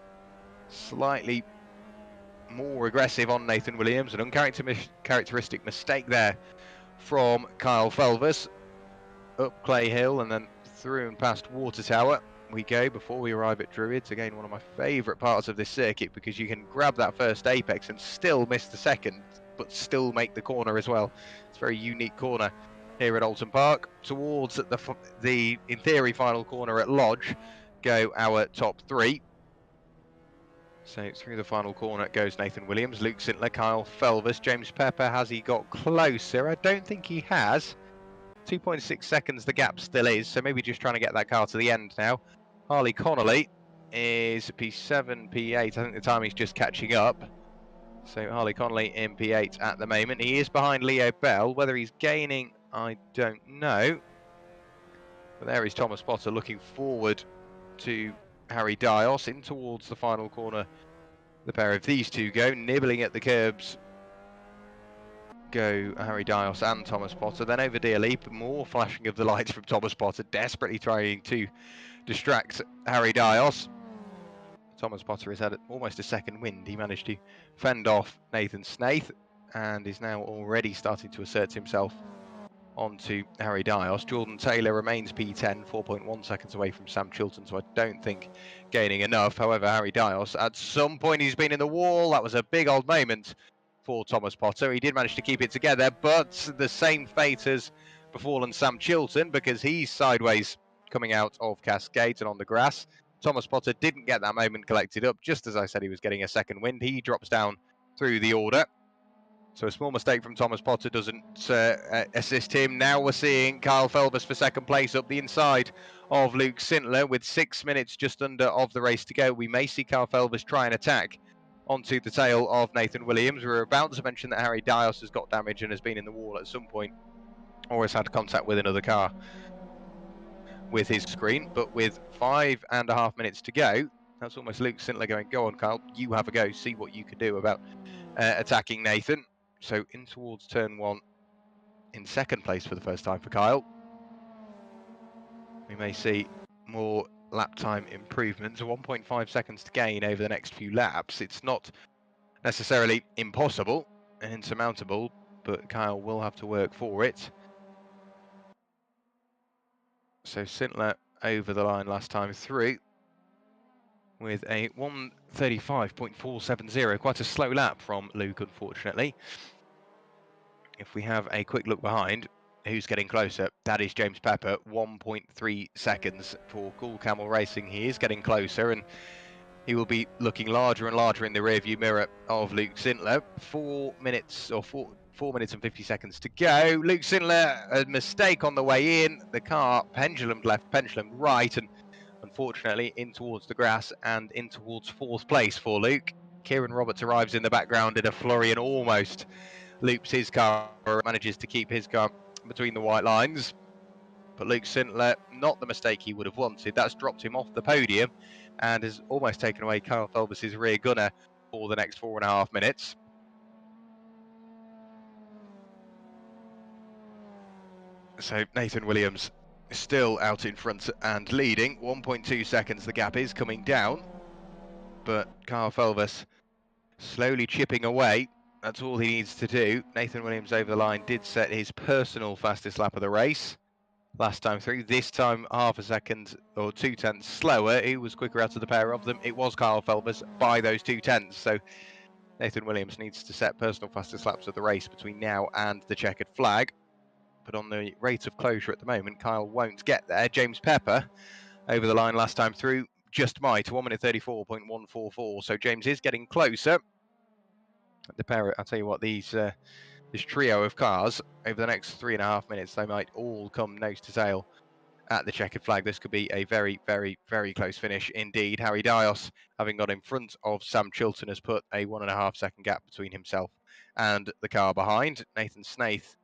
slightly more aggressive on Nathan Williams. An uncharacteristic mistake there from Kyle Felvers. Up Clay Hill and then through and past Water Tower we go before we arrive at Druids. Again, one of my favourite parts of this circuit because you can grab that first apex and still miss the second, but still make the corner as well. It's a very unique corner here at Oulton Park. Towards the in theory final corner at Lodge go our top three. So through the final corner goes Nathan Williams, Luke Sintler, Kyle Felvers, James Pepper. Has he got closer? I don't think he has. 2.6 seconds the gap still is, so maybe just trying to get that car to the end now. Harley Connolly is P7, P8. I think the timing's just catching up. So Harley Connolly in P8 at the moment. He is behind Leo Bell. Whether he's gaining, I don't know. But there is Thomas Potter looking forward to Harry Dios in towards the final corner. The pair of these two go, nibbling at the curbs. Go Harry Dios and Thomas Potter. Then over Deer Leap, more flashing of the lights from Thomas Potter, desperately trying to distract Harry Dios. Thomas Potter has had almost a second wind. He managed to fend off Nathan Snaith and is now already starting to assert himself onto Harry Dios. Jordan Taylor remains P10, 4.1 seconds away from Sam Chilton, so I don't think gaining enough. However, Harry Dios, at some point he's been in the wall. That was a big old moment for Thomas Potter. He did manage to keep it together, but the same fate has befallen Sam Chilton because he's sideways coming out of Cascades and on the grass. Thomas Potter didn't get that moment collected up, just as I said he was getting a second wind. He drops down through the order. So a small mistake from Thomas Potter doesn't assist him. Now we're seeing Kyle Felvers for second place up the inside of Luke Sintler with 6 minutes just under of the race to go. We may see Kyle Felvers try and attack onto the tail of Nathan Williams. We're about to mention that Harry Dios has got damage and has been in the wall at some point, or has had contact with another car. with his screen, but with 5.5 minutes to go, that's almost Luke Sintler going, go on, Kyle, you have a go, see what you can do about attacking Nathan. So in towards turn 1, in second place for the first time for Kyle. We may see more lap time improvements, 1.5 seconds to gain over the next few laps. It's not necessarily impossible and insurmountable, but Kyle will have to work for it. So Sintler over the line last time through with a 1:35.470, quite a slow lap from Luke, unfortunately. If we have a quick look behind, who's getting closer? That is James Pepper, 1.3 seconds for Cool Camel Racing. He is getting closer, and he will be looking larger and larger in the rearview mirror of Luke Sintler. 4 minutes and 50 seconds to go. Luke Sintler, a mistake on the way in. The car pendulumed left, pendulumed right, and unfortunately in towards the grass and in towards 4th place for Luke. Kieran Roberts arrives in the background in a flurry and almost loops his car, manages to keep his car between the white lines. But Luke Sintler, not the mistake he would have wanted. That's dropped him off the podium and has almost taken away Kyle Felbus's rear gunner for the next 4.5 minutes. So Nathan Williams still out in front and leading. 1.2 seconds the gap is coming down. But Kyle Felbus slowly chipping away. That's all he needs to do. Nathan Williams over the line did set his personal fastest lap of the race last time through. This time half a second or 0.2 slower. Who was quicker out of the pair of them? It was Kyle Felbus by those 0.2. So Nathan Williams needs to set personal fastest laps of the race between now and the checkered flag. But on the rate of closure at the moment, Kyle won't get there. James Pepper over the line last time through just might, 1:34.144. So James is getting closer. The pair, I'll tell you what, this trio of cars over the next 3.5 minutes, they might all come nose to tail at the checkered flag. This could be a very, very, very close finish indeed. Harry Dios, having got in front of Sam Chilton, has put a 1.5 second gap between himself and the car behind. Nathan Snaith,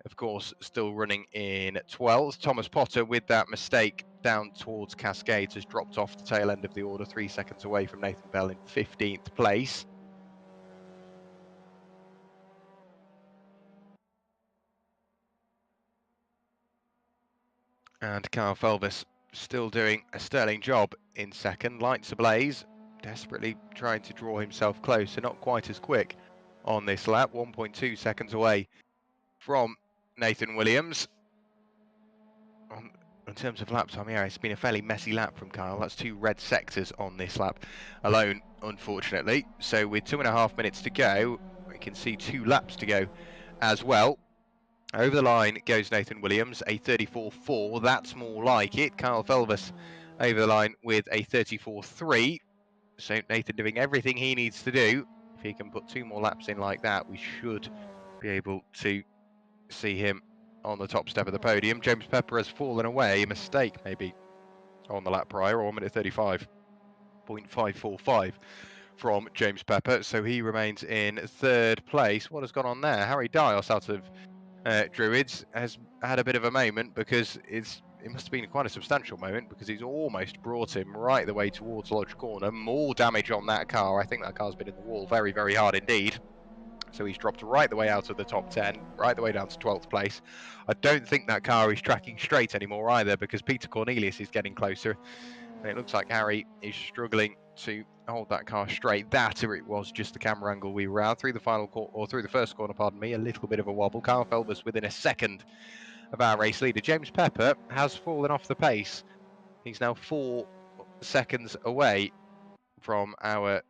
of course, still running in 12th. Thomas Potter, with that mistake down towards Cascades, has dropped off the tail end of the order, 3 seconds away from Nathan Bell in 15th place. And Kyle Felbus still doing a sterling job in second. Lights ablaze, desperately trying to draw himself closer, not quite as quick on this lap. 1.2 seconds away from Nathan Williams. In terms of lap time, yeah, it's been a fairly messy lap from Kyle. That's 2 red sectors on this lap alone, unfortunately. So with 2.5 minutes to go, we can see 2 laps to go as well. Over the line goes Nathan Williams, a 34.4. That's more like it. Kyle Felbus over the line with a 34.3. So Nathan doing everything he needs to do. If he can put 2 more laps in like that, we should be able to see him on the top step of the podium. James Pepper has fallen away. A mistake maybe on the lap prior, or 1:35.545 from James Pepper. So he remains in 3rd place. What has gone on there? Harry Dios out of Druids has had a bit of a moment, because it must have been quite a substantial moment, because he's almost brought him right the way towards Lodge Corner. More damage on that car. I think that car's been in the wall very, very hard indeed. So he's dropped right the way out of the top 10, right the way down to 12th place. I don't think that car is tracking straight anymore either, because Peter Cornelius is getting closer. And it looks like Harry is struggling to hold that car straight. That, or it was just the camera angle we were out through the through the first corner, pardon me, a little bit of a wobble. Kyle Felbus within a second of our race leader. James Pepper has fallen off the pace. He's now 4 seconds away from our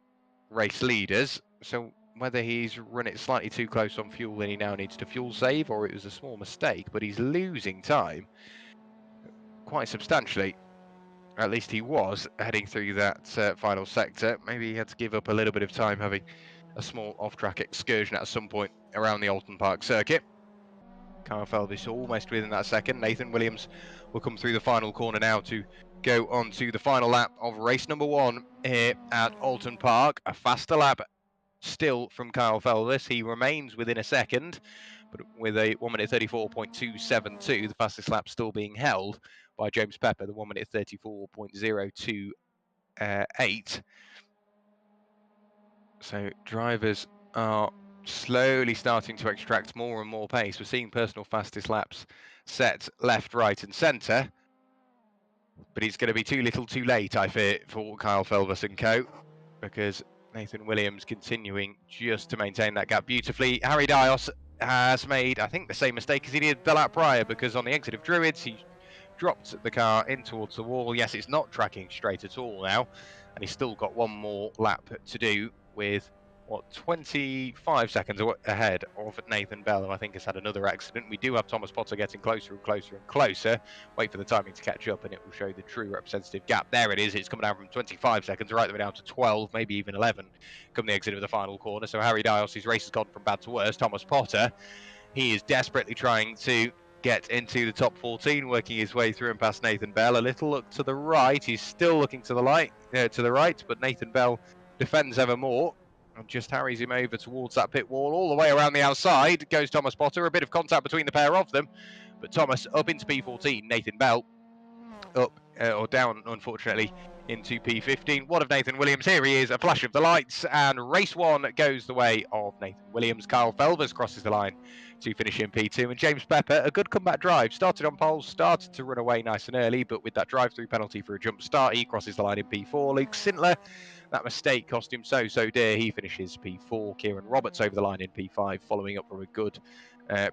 race leaders. So whether he's run it slightly too close on fuel and he now needs to fuel save, or it was a small mistake, but he's losing time quite substantially. At least he was heading through that final sector. Maybe he had to give up a little bit of time having a small off-track excursion at some point around the Oulton Park circuit. Kyle Felbus almost within that second. Nathan Williams will come through the final corner now to go on to the final lap of race number 1 here at Oulton Park. A faster lap still from Kyle Felbus. He remains within a second, but with a 1 minute 34.272, the fastest lap still being held by James Pepper, the 1 minute 34.028. So drivers are slowly starting to extract more and more pace. We're seeing personal fastest laps set left, right and centre, but it's going to be too little too late, I fear, for Kyle Felvers and co, because Nathan Williams continuing just to maintain that gap beautifully. Harry Dios has made, I think, the same mistake as he did the lap prior, because on the exit of Druids, he dropped the car in towards the wall. Yes, it's not tracking straight at all now, and he's still got one more lap to do with, what, 25 seconds ahead of Nathan Bell, who I think has had another accident. We do have Thomas Potter getting closer and closer and closer. Wait for the timing to catch up, and it will show the true representative gap. There it is. It's coming down from 25 seconds right the way down to 12, maybe even 11, come the exit of the final corner. So Harry Dios' race has gone from bad to worse. Thomas Potter, he is desperately trying to get into the top 14, working his way through and past Nathan Bell. A little look to the right. He's still looking to the right, but Nathan Bell defends ever more and just harries him over towards that pit wall. All the way around the outside goes Thomas Potter. A bit of contact between the pair of them, but Thomas up into P14. Nathan Bell up or down, unfortunately, into P15. What of Nathan Williams? Here he is, a flash of the lights, and race one goes the way of Nathan Williams. Kyle Felvers crosses the line to finish in P2, and James Pepper, a good comeback drive, started on pole, started to run away nice and early, but with that drive-through penalty for a jump start, he crosses the line in P4. Luke Sintler, that mistake cost him so dear. He finishes P4. Kieran Roberts over the line in P5, following up from a good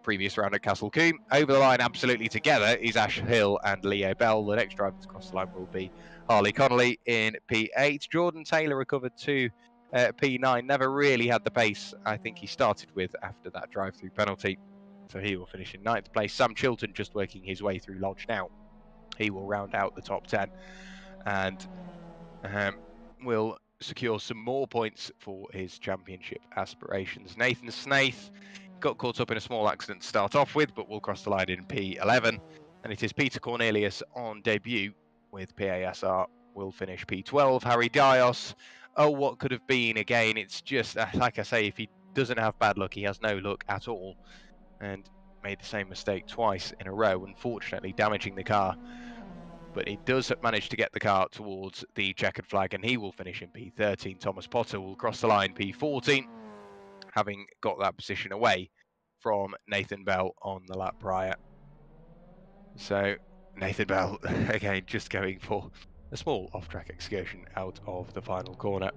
previous round at Castle Combe. Over the line absolutely together is Ash Hill and Leo Bell. The next driver to cross the line will be Harley Connolly in P8. Jordan Taylor recovered to P9. Never really had the pace I think he started with after that drive-through penalty, so he will finish in 9th place. Sam Chilton just working his way through Lodge now. He will round out the top 10 and will secure some more points for his championship aspirations. Nathan Snaith got caught up in a small accident to start off with, but will cross the line in P11. And it is Peter Cornelius on debut with PASR will finish P12. Harry Dios, oh, what could have been again. It's just, like I say, if he doesn't have bad luck, he has no luck at all. And made the same mistake twice in a row, unfortunately damaging the car. But he does manage to get the car towards the checkered flag, and he will finish in P13. Thomas Potter will cross the line P14, having got that position away from Nathan Bell on the lap prior. So Nathan Bell, again, just going for a small off-track excursion out of the final corner.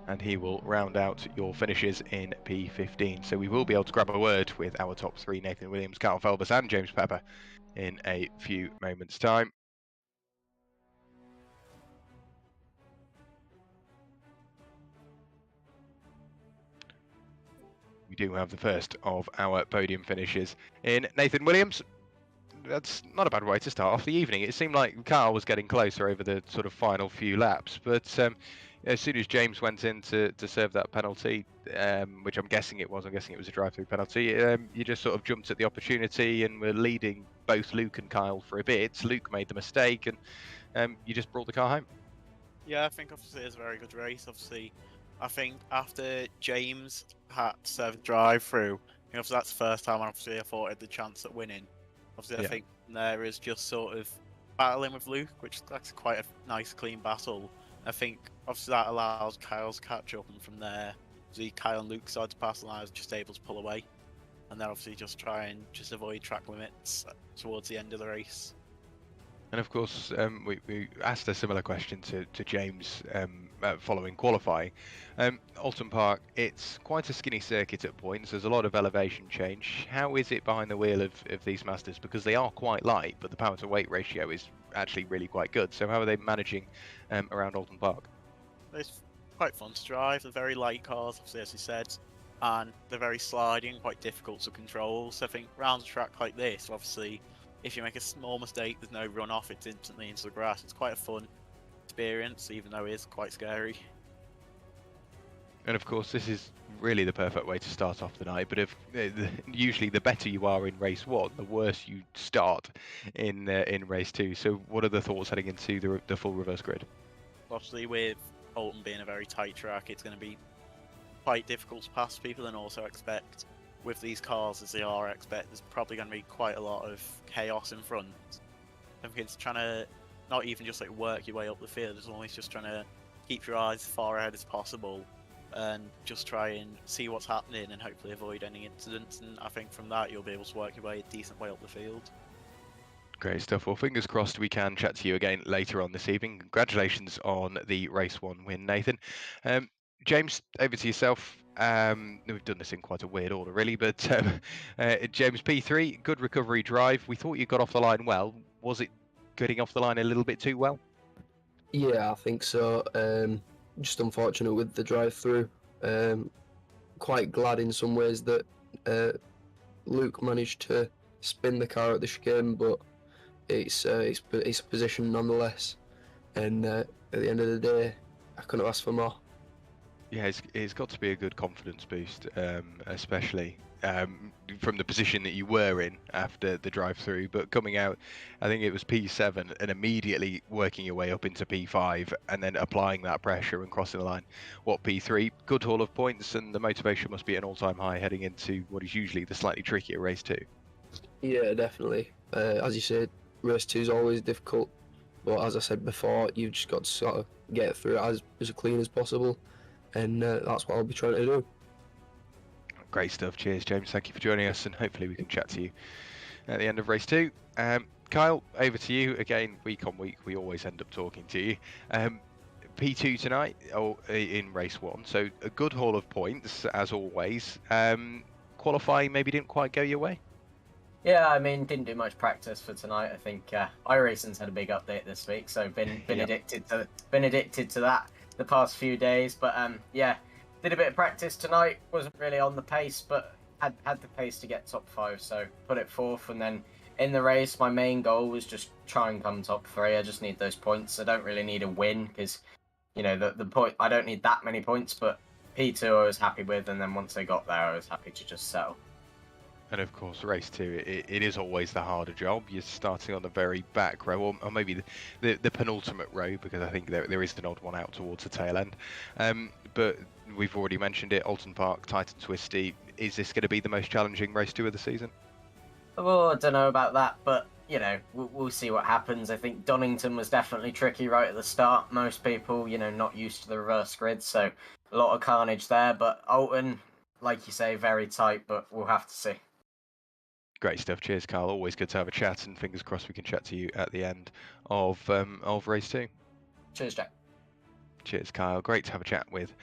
And he will round out your finishes in P15. So we will be able to grab a word with our top three, Nathan Williams, Kyle Felvers and James Pepper, in a few moments' time. We do have the first of our podium finishes in Nathan Williams. That's not a bad way to start off the evening. It seemed like Kyle was getting closer over the sort of final few laps, but as soon as James went in to serve that penalty, which I'm guessing it was a drive-through penalty, you just sort of jumped at the opportunity and were leading both Luke and Kyle for a bit. Luke made the mistake and you just brought the car home. Yeah, I think obviously it was a very good race. Obviously, I think after James had to serve the drive-through, obviously that's the first time obviously I thought I had the chance at winning. Obviously, I think there is just sort of battling with Luke, which that's quite a nice, clean battle. I think obviously that allows Kyle to catch up, and from there, the Kyle and Luke decided to pass the line. I was just able to pull away, and then obviously just try and just avoid track limits towards the end of the race. And of course, we asked a similar question to James following qualifying. Oulton Park, it's quite a skinny circuit at points. There's a lot of elevation change. How is it behind the wheel of these Mazdas? Because they are quite light, but the power to weight ratio is actually really quite good. So how are they managing around Oulton Park? It's quite fun to drive. They're very light cars, obviously, as you said, and they're very sliding, quite difficult to control. So I think round a track like this, obviously, if you make a small mistake, there's no runoff, it's instantly into the grass. It's quite a fun experience, even though it is quite scary. And of course, this is really the perfect way to start off the night. But if usually the better you are in race one, the worse you start in race two. So what are the thoughts heading into the full reverse grid? Obviously, with Oulton being a very tight track, it's going to be quite difficult to pass people, and also expect with these cars as they are, I expect there's probably going to be quite a lot of chaos in front. I think it's trying to not even just like work your way up the field, it's always just trying to keep your eyes as far ahead as possible and just try and see what's happening and hopefully avoid any incidents. And I think from that you'll be able to work your way a decent way up the field. Great stuff. Well, fingers crossed we can chat to you again later on this evening. Congratulations on the race 1 win, Nathan. James, over to yourself. We've done this in quite a weird order, really, but James, P3, good recovery drive. We thought you got off the line well. Was it getting off the line a little bit too well? Yeah, I think so. Just unfortunate with the drive-through. Quite glad in some ways that Luke managed to spin the car at the chicane, but it's a position nonetheless. And at the end of the day, I couldn't ask for more. Yeah, it's got to be a good confidence boost, especially from the position that you were in after the drive-through. But coming out, I think it was P7, and immediately working your way up into P5, and then applying that pressure and crossing the line. What, P3? Good haul of points, and the motivation must be at an all-time high heading into what is usually the slightly trickier race 2. Yeah, definitely. As you said, race 2 is always difficult, but as I said before, you've just got to sort of get through it as clean as possible, and that's what I'll be trying to do. Great stuff. Cheers, James. Thank you for joining us, and hopefully we can chat to you at the end of race 2. Kyle, over to you again. Week on week, we always end up talking to you. P2 tonight, in race 1, so a good haul of points as always. Qualifying maybe didn't quite go your way. Yeah, I mean, didn't do much practice for tonight. I think iRacing's had a big update this week, so been addicted to that the past few days. But yeah, did a bit of practice tonight. Wasn't really on the pace, but had the pace to get top 5, so put it forth. And then in the race, my main goal was just try and come top 3. I just need those points. I don't really need a win because, you know, the point. I don't need that many points, but P2 I was happy with, and then once I got there, I was happy to just settle. And of course, race 2, it is always the harder job. You're starting on the very back row, or maybe the penultimate row, because I think there is an odd one out towards the tail end. But we've already mentioned it, Oulton Park, tight and twisty. Is this going to be the most challenging race 2 of the season? Well, I don't know about that, but, you know, we'll see what happens. I think Donington was definitely tricky right at the start. Most people, you know, not used to the reverse grid, so a lot of carnage there. But Oulton, like you say, very tight, but we'll have to see. Great stuff. Cheers, Carl. Always good to have a chat, and fingers crossed we can chat to you at the end of race 2. Cheers, Jack. Cheers, Kyle. Great to have a chat with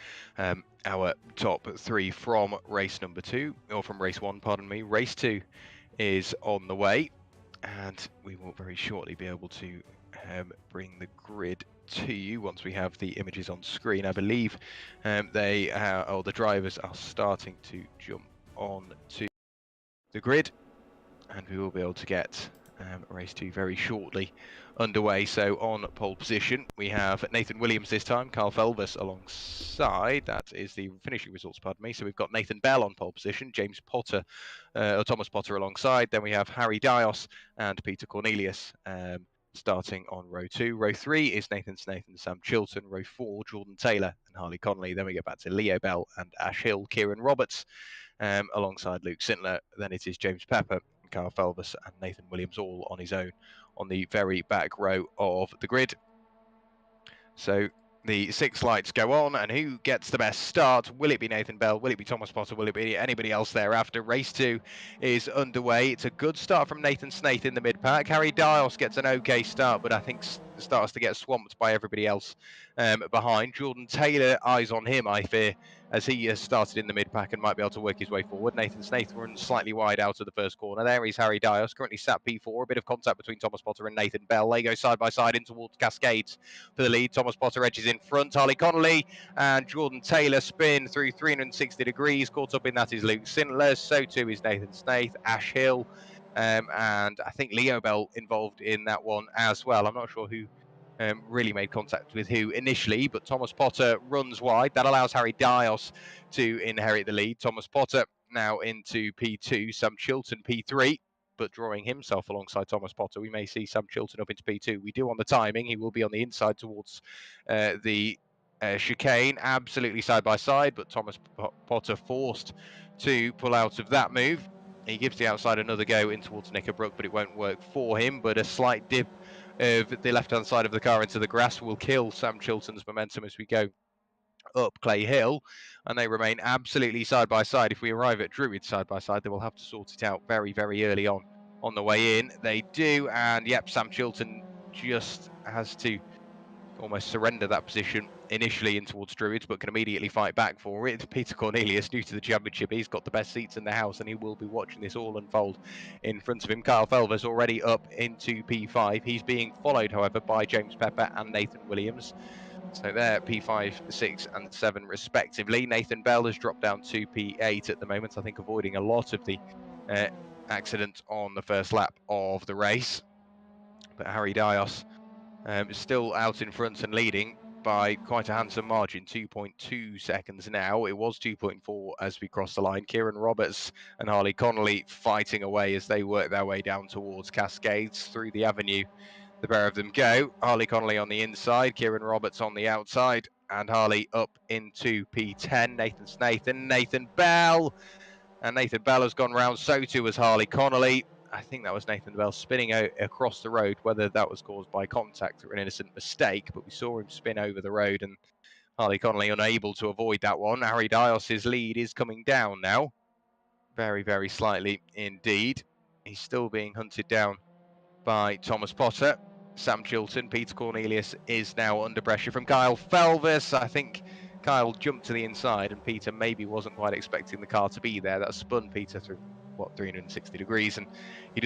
our top 3 from race number 2, or from race 1, pardon me. Race 2 is on the way, and we will very shortly be able to bring the grid to you once we have the images on screen. I believe the drivers are starting to jump on to the grid, and we will be able to get race 2 very shortly underway. So on pole position we have Nathan Williams this time, Carl Felvis alongside. That is the finishing results, pardon me. So we've got Nathan Bell on pole position, James Potter or Thomas Potter alongside. Then we have Harry Dios and Peter Cornelius starting on row 2. Row 3 is Nathan Snaith and Sam Chilton. Row 4, Jordan Taylor and Harley Connolly. Then we get back to Leo Bell and Ash Hill, Kieran Roberts alongside Luke Sintler. Then it is James Pepper, Carl Felvis and Nathan Williams all on his own on the very back row of the grid. So the 6 lights go on, and who gets the best start? Will it be Nathan Bell? Will it be Thomas Potter? Will it be anybody else thereafter? Race 2 is underway. It's a good start from Nathan Snaith in the mid-pack. Harry Dios gets an okay start, but I think starts to get swamped by everybody else behind. Jordan Taylor, eyes on him, I fear, as he has started in the mid-pack and might be able to work his way forward. Nathan Snaith runs slightly wide out of the first corner. There is Harry Dios, currently sat P4. A bit of contact between Thomas Potter and Nathan Bell. They go side by side in towards Cascades for the lead. Thomas Potter edges in front. Harley Connolly and Jordan Taylor spin through 360 degrees. Caught up in that is Luke Sintler. So too is Nathan Snaith, Ash Hill, and I think Leo Bell involved in that one as well. I'm not sure who really made contact with who initially, but Thomas Potter runs wide. That allows Harry Dios to inherit the lead. Thomas Potter now into P2, Sam Chilton P3, but drawing himself alongside Thomas Potter. We may see Sam Chilton up into P2. We do on the timing. He will be on the inside towards the chicane, absolutely side by side, but Thomas Potter forced to pull out of that move. He gives the outside another go in towards Knickerbrook, but it won't work for him. But a slight dip of the left-hand side of the car into the grass will kill Sam Chilton's momentum as we go up Clay Hill, and they remain absolutely side by side. If we arrive at Druid side by side, they will have to sort it out very, very early on the way in. They do, and yep, Sam Chilton just has to almost surrender that position initially in towards Druids, but can immediately fight back for it. Peter Cornelius, new to the championship, he's got the best seats in the house, and he will be watching this all unfold in front of him. Kyle Felvers already up into P5. He's being followed, however, by James Pepper and Nathan Williams. So they're P5, 6 and 7 respectively. Nathan Bell has dropped down to P8 at the moment, I think avoiding a lot of the accident on the first lap of the race. But Harry Dios is still out in front and leading by quite a handsome margin, 2.2 seconds now. It was 2.4 as we crossed the line. Kieran Roberts and Harley Connolly fighting away as they work their way down towards Cascades through the avenue. The pair of them go. Harley Connolly on the inside, Kieran Roberts on the outside, and Harley up into P10. Nathan Bell. And Nathan Bell has gone round, so too has Harley Connolly. I think that was Nathan Bell spinning across the road, whether that was caused by contact or an innocent mistake, but we saw him spin over the road, and Harley Connolly unable to avoid that one. Harry Dios's lead is coming down now. Very, very slightly indeed. He's still being hunted down by Thomas Potter. Sam Chilton, Peter Cornelius is now under pressure from Kyle Felvis. I think Kyle jumped to the inside and Peter maybe wasn't quite expecting the car to be there. That spun Peter through, 360 degrees, and he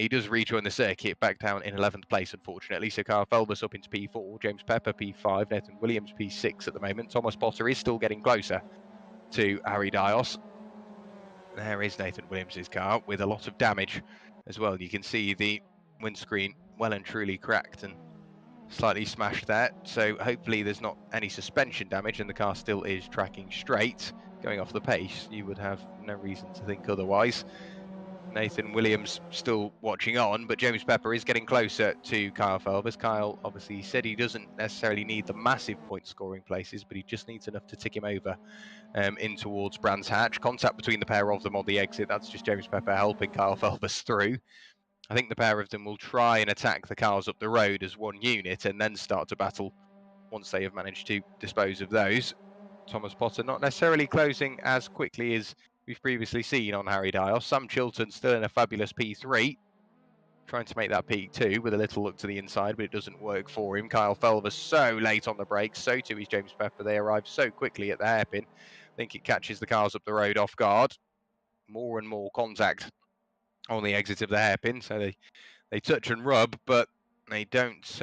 does rejoin the circuit back down in 11th place, unfortunately. So Kyle Felvis up into P4, James Pepper P5, Nathan Williams P6 at the moment. Thomas Potter is still getting closer to Harry Dios. There is Nathan Williams's car with a lot of damage as well. You can see the windscreen well and truly cracked and slightly smashed there, so hopefully there's not any suspension damage and the car still is tracking straight. Going off the pace, you would have no reason to think otherwise. Nathan Williams still watching on, but James Pepper is getting closer to Kyle Felvis. Kyle obviously said he doesn't necessarily need the massive point scoring places, but he just needs enough to tick him over in towards Brands Hatch. Contact between the pair of them on the exit. That's just James Pepper helping Kyle Felvis through. I think the pair of them will try and attack the cars up the road as one unit and then start to battle once they have managed to dispose of those. Thomas Potter not necessarily closing as quickly as we've previously seen on Harry Dios. Sam Chilton still in a fabulous P3, trying to make that P2 with a little look to the inside, but it doesn't work for him. Kyle Felvis so late on the brakes, so too is James Pepper. They arrive so quickly at the hairpin. I think it catches the cars up the road off guard. More and more contact on the exit of the hairpin, so they touch and rub, but they don't,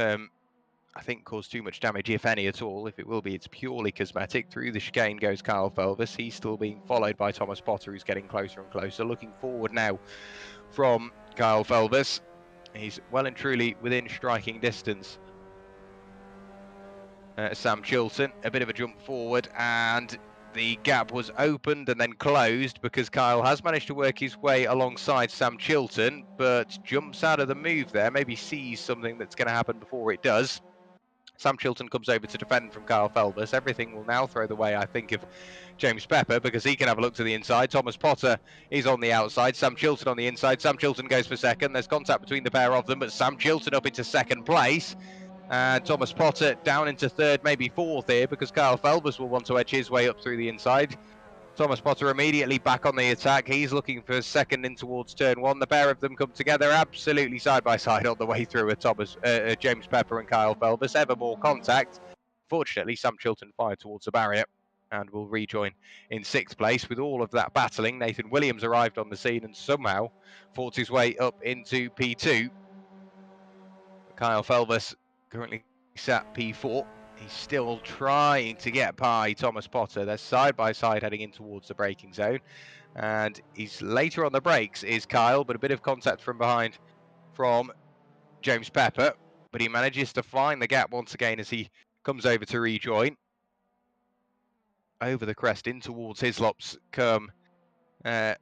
I think, cause too much damage, if any at all. If it will be, it's purely cosmetic. Through the chicane goes Kyle Felvis. He's still being followed by Thomas Potter, who's getting closer and closer. Looking forward now from Kyle Felvis. He's well and truly within striking distance. Sam Chilton, a bit of a jump forward, and the gap was opened and then closed because Kyle has managed to work his way alongside Sam Chilton, but jumps out of the move there, maybe sees something that's going to happen before it does. Sam Chilton comes over to defend from Kyle Felvis. Everything will now throw the way, I think, of James Pepper because he can have a look to the inside. Thomas Potter is on the outside. Sam Chilton on the inside. Sam Chilton goes for second. There's contact between the pair of them, but Sam Chilton up into second place. And Thomas Potter down into third, maybe fourth here, because Kyle Felvis will want to edge his way up through the inside. Thomas Potter immediately back on the attack. He's looking for second in towards turn one. The pair of them come together absolutely side by side on the way through with James Pepper and Kyle Felvis. Ever more contact. Fortunately, Sam Chilton fired towards the barrier and will rejoin in sixth place. With all of that battling, Nathan Williams arrived on the scene and somehow fought his way up into P2. Kyle Felvis currently sat P4. He's still trying to get by Thomas Potter. They're side by side heading in towards the braking zone. And he's later on the brakes is Kyle, but a bit of contact from behind from James Pepper. But he manages to find the gap once again as he comes over to rejoin. Over the crest in towards Hislop's come that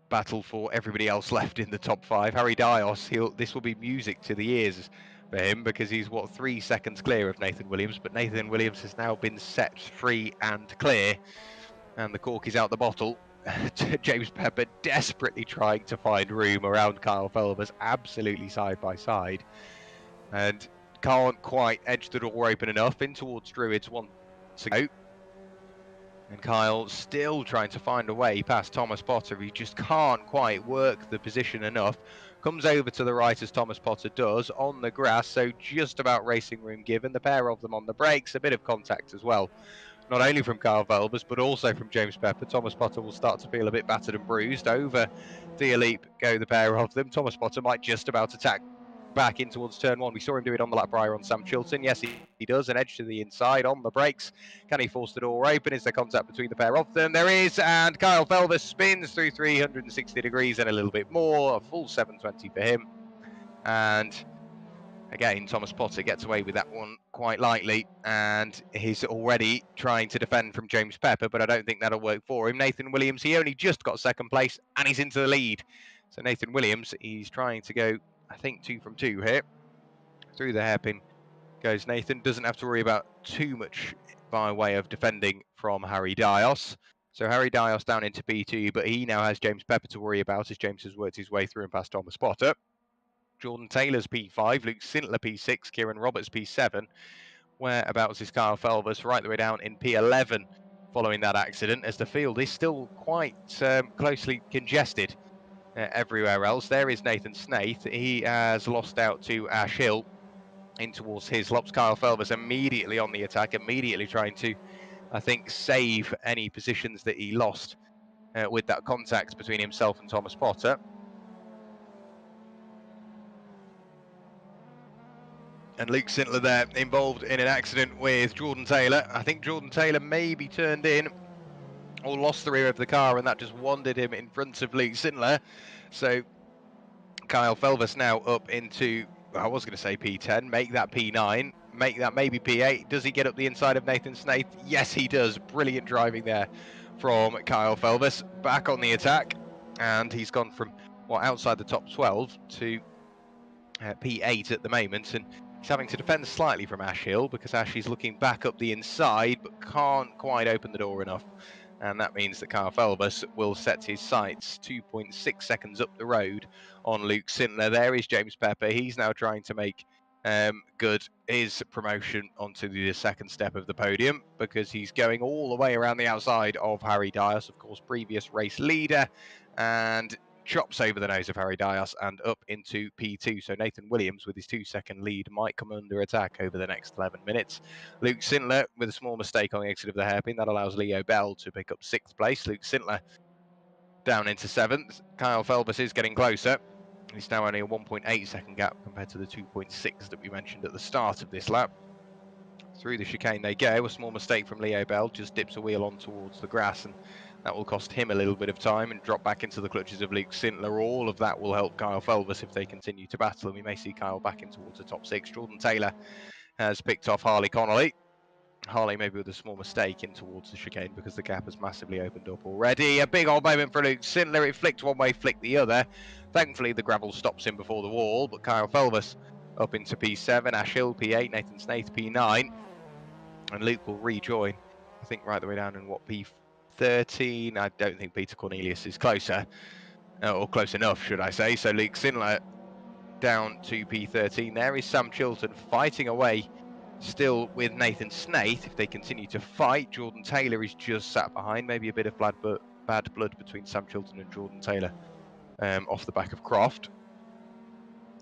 battle for everybody else left in the top five. Harry Dios, this will be music to the ears for him because he's, what, 3 seconds clear of Nathan Williams, but Nathan Williams has now been set free and clear, and the cork is out the bottle. James Pepper desperately trying to find room around Kyle Felbers, absolutely side by side, and can't quite edge the door open enough. In towards Druids once ago, and Kyle still trying to find a way past Thomas Potter. He just can't quite work the position enough. Comes over to the right as Thomas Potter does on the grass, so just about racing room given. The pair of them on the brakes, a bit of contact as well. Not only from Kyle Velbers, but also from James Pepper. Thomas Potter will start to feel a bit battered and bruised. Over the Elite go the pair of them. Thomas Potter might just about attack back in towards turn one. We saw him do it on the lap prior on Sam Chilton. Yes, he does. An edge to the inside on the brakes. Can he force the door open? Is there contact between the pair of them? There is, and Kyle Velbers spins through 360 degrees and a little bit more. A full 720 for him. And again, Thomas Potter gets away with that one quite lightly, and he's already trying to defend from James Pepper, but I don't think that'll work for him. Nathan Williams, he only just got second place, and he's into the lead. So Nathan Williams, he's trying to go, I think, 2 from 2 here. Through the hairpin goes Nathan. Doesn't have to worry about too much by way of defending from Harry Dios. So Harry Dios down into P2, but he now has James Pepper to worry about as James has worked his way through and past Thomas Potter. Jordan Taylor's P5, Luke Sintler P6, Kieran Roberts P7. Whereabouts is Kyle Felbers? Right the way down in P11 following that accident, as the field is still quite closely congested everywhere else. There is Nathan Snaith. He has lost out to Ash Hill in towards his lops. Kyle Felbers immediately on the attack, immediately trying to, I think, save any positions that he lost with that contact between himself and Thomas Potter. And Luke Sintler there involved in an accident with Jordan Taylor. I think Jordan Taylor maybe turned in or lost the rear of the car, and that just wandered him in front of Luke Sintler. So Kyle Felbers now up into, I was going to say P10, make that P9, make that maybe P8. Does he get up the inside of Nathan Snaith? Yes, he does. Brilliant driving there from Kyle Felbers. Back on the attack, and he's gone from, what, outside the top 12 to P8 at the moment, and he's having to defend slightly from Ash Hill because Ash is looking back up the inside but can't quite open the door enough, and that means that Kyle Felbers will set his sights 2.6 seconds up the road on Luke Sintler. There is James Pepper. He's now trying to make good his promotion onto the second step of the podium because he's going all the way around the outside of Harry Dias, of course, previous race leader, and chops over the nose of Harry Dias and up into P2. So Nathan Williams, with his 2-second lead, might come under attack over the next 11 minutes. Luke Sintler with a small mistake on the exit of the hairpin. That allows Leo Bell to pick up 6th place. Luke Sintler down into 7th. Kyle Felbers is getting closer. He's now only a 1.8 second gap compared to the 2.6 that we mentioned at the start of this lap. Through the chicane they go. A small mistake from Leo Bell, just dips a wheel on towards the grass, and that will cost him a little bit of time and drop back into the clutches of Luke Sintler. All of that will help Kyle Felbers if they continue to battle, and we may see Kyle back in towards the top 6. Jordan Taylor has picked off Harley Connolly. Harley maybe with a small mistake in towards the chicane because the gap has massively opened up already. A big old moment for Luke Sintler. It flicked one way, flicked the other. Thankfully the gravel stops him before the wall, but Kyle Felbers up into P7, Ash Hill P8, Nathan Snaith P9, and Luke will rejoin, I think, right the way down in what, P13. I don't think Peter Cornelius is closer, or close enough, should I say. So Luke Sintler down to P13. There is Sam Chilton fighting away still with Nathan Snaith. If they continue to fight, Jordan Taylor is just sat behind. Maybe a bit of bad blood between Sam Chilton and Jordan Taylor off the back of Croft.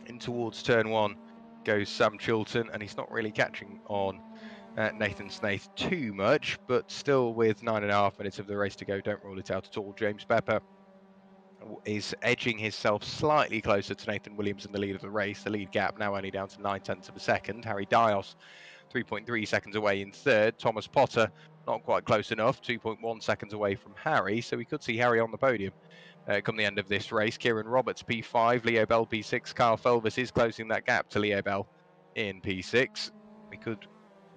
In towards turn 1 goes Sam Chilton, and he's not really catching on Nathan Snaith too much, but still with 9.5 minutes of the race to go, don't rule it out at all. James Pepper is edging himself slightly closer to Nathan Williams in the lead of the race. The lead gap now only down to 9/10 of a second. Harry Dios 3.3 seconds away in 3rd. Thomas Potter not quite close enough, 2.1 seconds away from Harry, so we could see Harry on the podium come the end of this race. Kieran Roberts P5, Leo Bell P6. Kyle Felbers is closing that gap to Leo Bell in P6. We could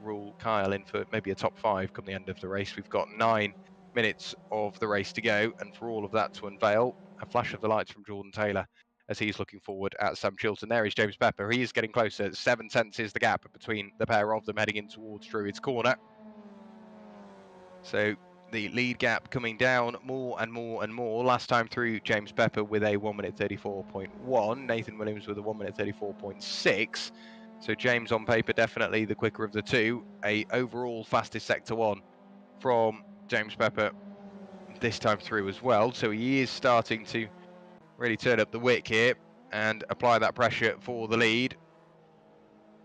rule Kyle in for maybe a top 5 come the end of the race. We've got 9 minutes of the race to go, and for all of that to unveil, a flash of the lights from Jordan Taylor as he's looking forward at Sam Chilton. There is James Pepper. He is getting closer. 7 tenths is the gap between the pair of them heading in towards Druids Corner. So the lead gap coming down more and more and more. Last time through, James Pepper with a 1 minute 34.1. Nathan Williams with a 1 minute 34.6. So James on paper definitely the quicker of the two. A overall fastest sector one from James Pepper this time through as well. So he is starting to really turn up the wick here and apply that pressure for the lead.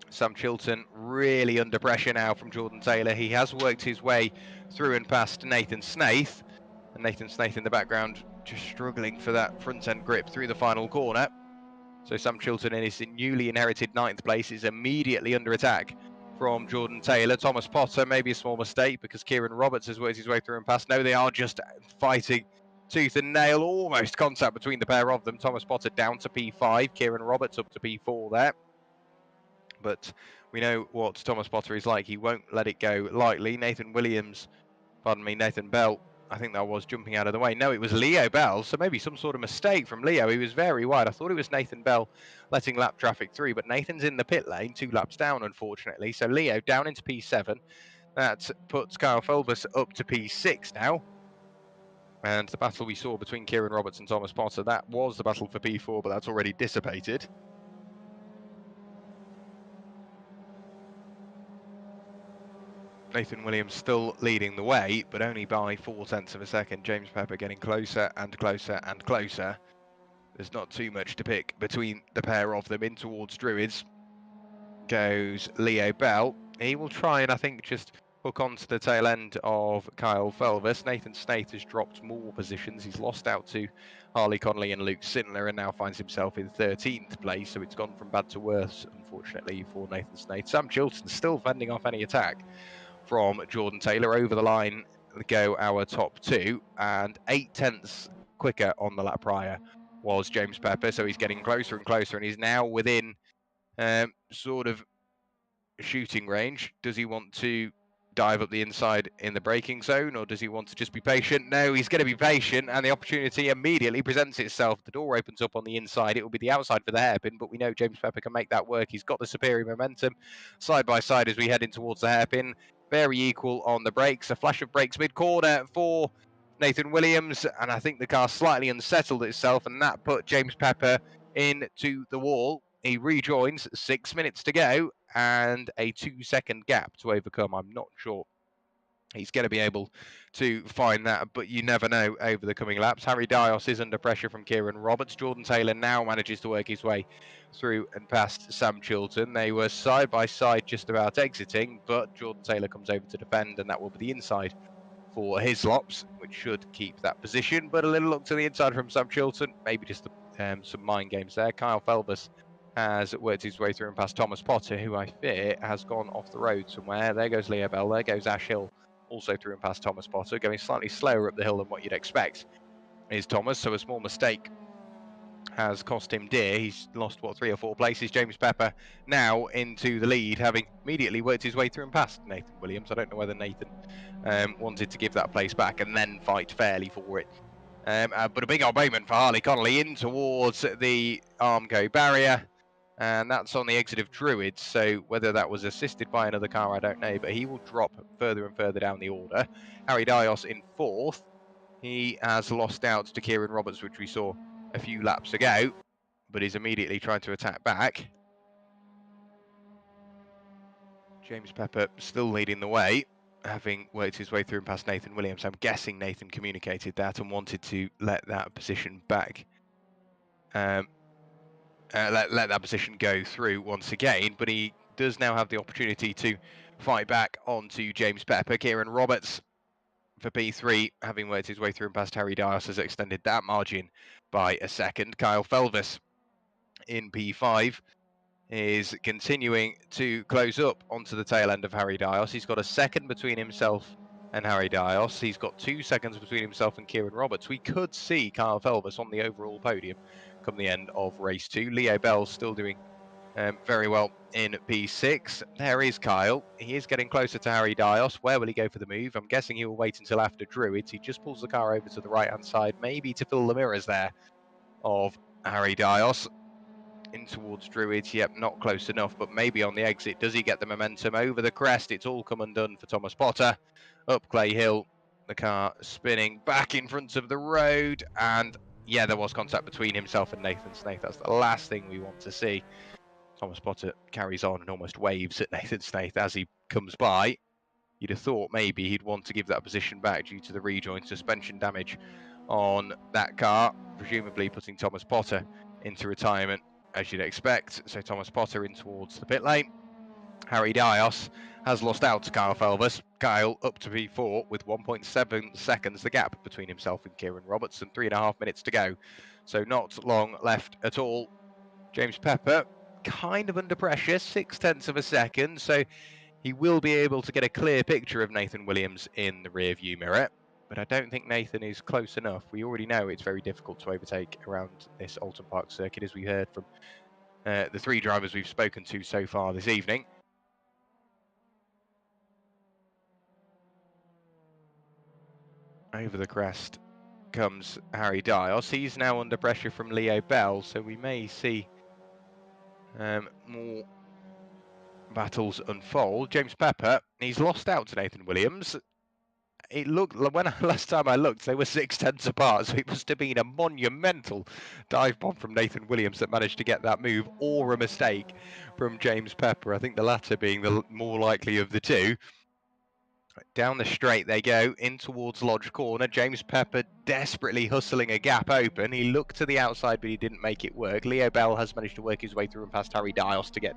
Sam Chilton really under pressure now from Jordan Taylor. He has worked his way through and past Nathan Snaith. And Nathan Snaith in the background just struggling for that front end grip through the final corner. So Sam Chilton in his newly inherited 9th place is immediately under attack from Jordan Taylor. Thomas Potter, maybe a small mistake because Kieran Roberts has worked his way through and past. No, they are just fighting tooth and nail, almost contact between the pair of them. Thomas Potter down to P5, Kieran Roberts up to P4 there. But we know what Thomas Potter is like. He won't let it go lightly. Nathan Bell, I think that was jumping out of the way. No, it was Leo Bell, so maybe some sort of mistake from Leo. He was very wide. I thought it was Nathan Bell letting lap traffic through, but Nathan's in the pit lane, 2 laps down, unfortunately. So Leo down into P7. That puts Kyle Felbus up to P6 now. And the battle we saw between Kieran Roberts and Thomas Potter, that was the battle for P4, but that's already dissipated. Nathan Williams still leading the way, but only by 4 tenths of a second. James Pepper getting closer and closer and closer. There's not too much to pick between the pair of them. In towards Druids goes Leo Bell. He will try and, I think, just hook onto the tail end of Kyle Felvis. Nathan Snaith has dropped more positions. He's lost out to Harley Connolly and Luke Sindler and now finds himself in 13th place. So it's gone from bad to worse, unfortunately, for Nathan Snaith. Sam Chilton still fending off any attack from Jordan Taylor. Over the line go our top 2, and 8 tenths quicker on the lap prior was James Pepper. So he's getting closer and closer, and he's now within sort of shooting range. Does he want to dive up the inside in the braking zone, or does he want to just be patient? No, he's going to be patient, and the opportunity immediately presents itself. The door opens up on the inside. It will be the outside for the hairpin, but we know James Pepper can make that work. He's got the superior momentum. Side by side as we head in towards the hairpin. Very equal on the brakes. A flash of brakes mid-corner for Nathan Williams, and I think the car slightly unsettled itself, and that put James Pepper into the wall. He rejoins, 6 minutes to go, and a 2-second gap to overcome. I'm not sure he's going to be able to find that, but you never know over the coming laps. Harry Dios is under pressure from Kieran Roberts. Jordan Taylor now manages to work his way through and past Sam Chilton. They were side by side just about exiting, but Jordan Taylor comes over to defend, and that will be the inside for his lops, which should keep that position. But a little look to the inside from Sam Chilton, maybe just some mind games there. Kyle Felbus has worked his way through and past Thomas Potter, who I fear has gone off the road somewhere. There goes Leo Bell, there goes Ash Hill, also through and past Thomas Potter, going slightly slower up the hill than what you'd expect is Thomas, so a small mistake has cost him dear. He's lost, 3 or 4 places. James Pepper now into the lead, having immediately worked his way through and past Nathan Williams. I don't know whether Nathan wanted to give that place back and then fight fairly for it. But a big old moment for Harley Connolly in towards the Armco barrier. And that's on the exit of Druids, so whether that was assisted by another car, I don't know, but he will drop further and further down the order. Harry Dios in 4th. He has lost out to Kieran Roberts, which we saw a few laps ago, but is immediately trying to attack back. James Pepper still leading the way, having worked his way through and past Nathan Williams. I'm guessing Nathan communicated that and wanted to let that position back. Let that position go through once again, but he does now have the opportunity to fight back onto James Pepper. Kieran Roberts for P3, having worked his way through and past Harry Dios, has extended that margin by a second. Kyle Felvis in P5 is continuing to close up onto the tail end of Harry Dios. He's got a second between himself and Harry Dios. He's got 2 seconds between himself and Kieran Roberts. We could see Kyle Felvis on the overall podium come the end of race 2. Leo Bell still doing very well in P6. There is Kyle. He is getting closer to Harry Dios. Where will he go for the move? I'm guessing he will wait until after Druids. He just pulls the car over to the right-hand side, maybe to fill the mirrors there of Harry Dios in towards Druids. Yep, not close enough, but maybe on the exit. Does he get the momentum over the crest? It's all come undone for Thomas Potter. Up Clay Hill, the car spinning back in front of the road, and yeah, there was contact between himself and Nathan Snaith. That's the last thing we want to see. Thomas Potter carries on and almost waves at Nathan Snaith as he comes by. You'd have thought maybe he'd want to give that position back due to the rejoin suspension damage on that car, presumably putting Thomas Potter into retirement, as you'd expect. So Thomas Potter in towards the pit lane. Harry Dios has lost out to Kyle Felvers. Kyle up to P4 with 1.7 seconds the gap between himself and Kieran Roberts, and 3.5 minutes to go. So not long left at all. James Pepper kind of under pressure, 0.6 of a second. So he will be able to get a clear picture of Nathan Williams in the rear view mirror. But I don't think Nathan is close enough. We already know it's very difficult to overtake around this Oulton Park circuit, as we heard from the 3 drivers we've spoken to so far this evening. Over the crest comes Harry Dios. He's now under pressure from Leo Bell, so we may see more battles unfold. James Pepper, he's lost out to Nathan Williams. It looked, last time I looked, they were 0.6 apart, so it must have been a monumental dive bomb from Nathan Williams that managed to get that move, or a mistake from James Pepper. I think the latter being the more likely of the two. Down the straight they go, in towards Lodge Corner. James Pepper desperately hustling a gap open. He looked to the outside, but he didn't make it work. Leo Bell has managed to work his way through and past Harry Dios to get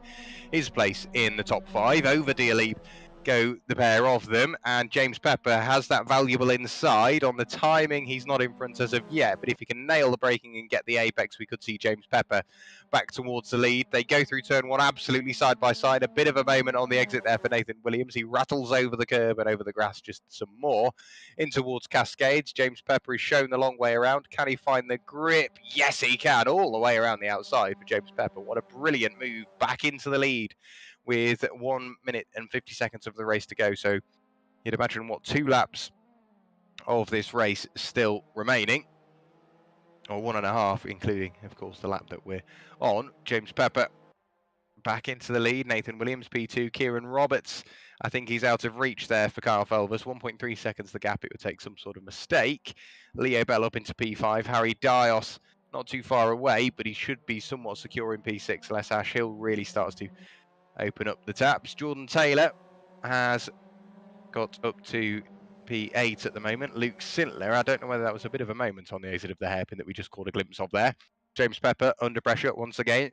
his place in the top 5. Over Dialib go the pair of them, and James Pepper has that valuable inside. On the timing, he's not in front as of yet, but if he can nail the braking and get the apex, we could see James Pepper back towards the lead. They go through turn 1 absolutely side by side. A bit of a moment on the exit there for Nathan Williams. He rattles over the curb and over the grass just some more. In towards Cascades, James Pepper is shown the long way around. Can he find the grip? Yes, he can. All the way around the outside for James Pepper. What a brilliant move back into the lead with 1 minute and 50 seconds of the race to go. So you'd imagine, what, 2 laps of this race still remaining, or 1.5, including, of course, the lap that we're on. James Pepper back into the lead. Nathan Williams, P2. Kieran Roberts, I think he's out of reach there for Kyle Felvers. 1.3 seconds the gap. It would take some sort of mistake. Leo Bell up into P5. Harry Dios not too far away, but he should be somewhat secure in P6 unless Ash Hill really starts to open up the taps. Jordan Taylor has got up to P8 at the moment. Luke Sintler, I don't know whether that was a bit of a moment on the exit of the hairpin that we just caught a glimpse of there. James Pepper under pressure once again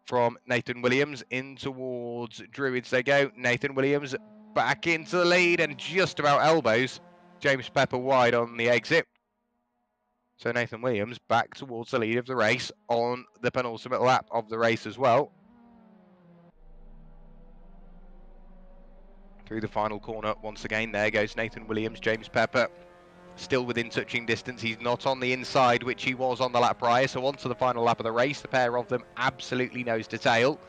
from Nathan Williams. In towards Druids they go. Nathan Williams back into the lead and just about elbows James Pepper wide on the exit. So Nathan Williams back towards the lead of the race on the penultimate lap of the race as well. Through the final corner once again, there goes Nathan Williams. James Pepper still within touching distance. He's not on the inside, which he was on the lap prior. So on to the final lap of the race. The pair of them absolutely nose to tail.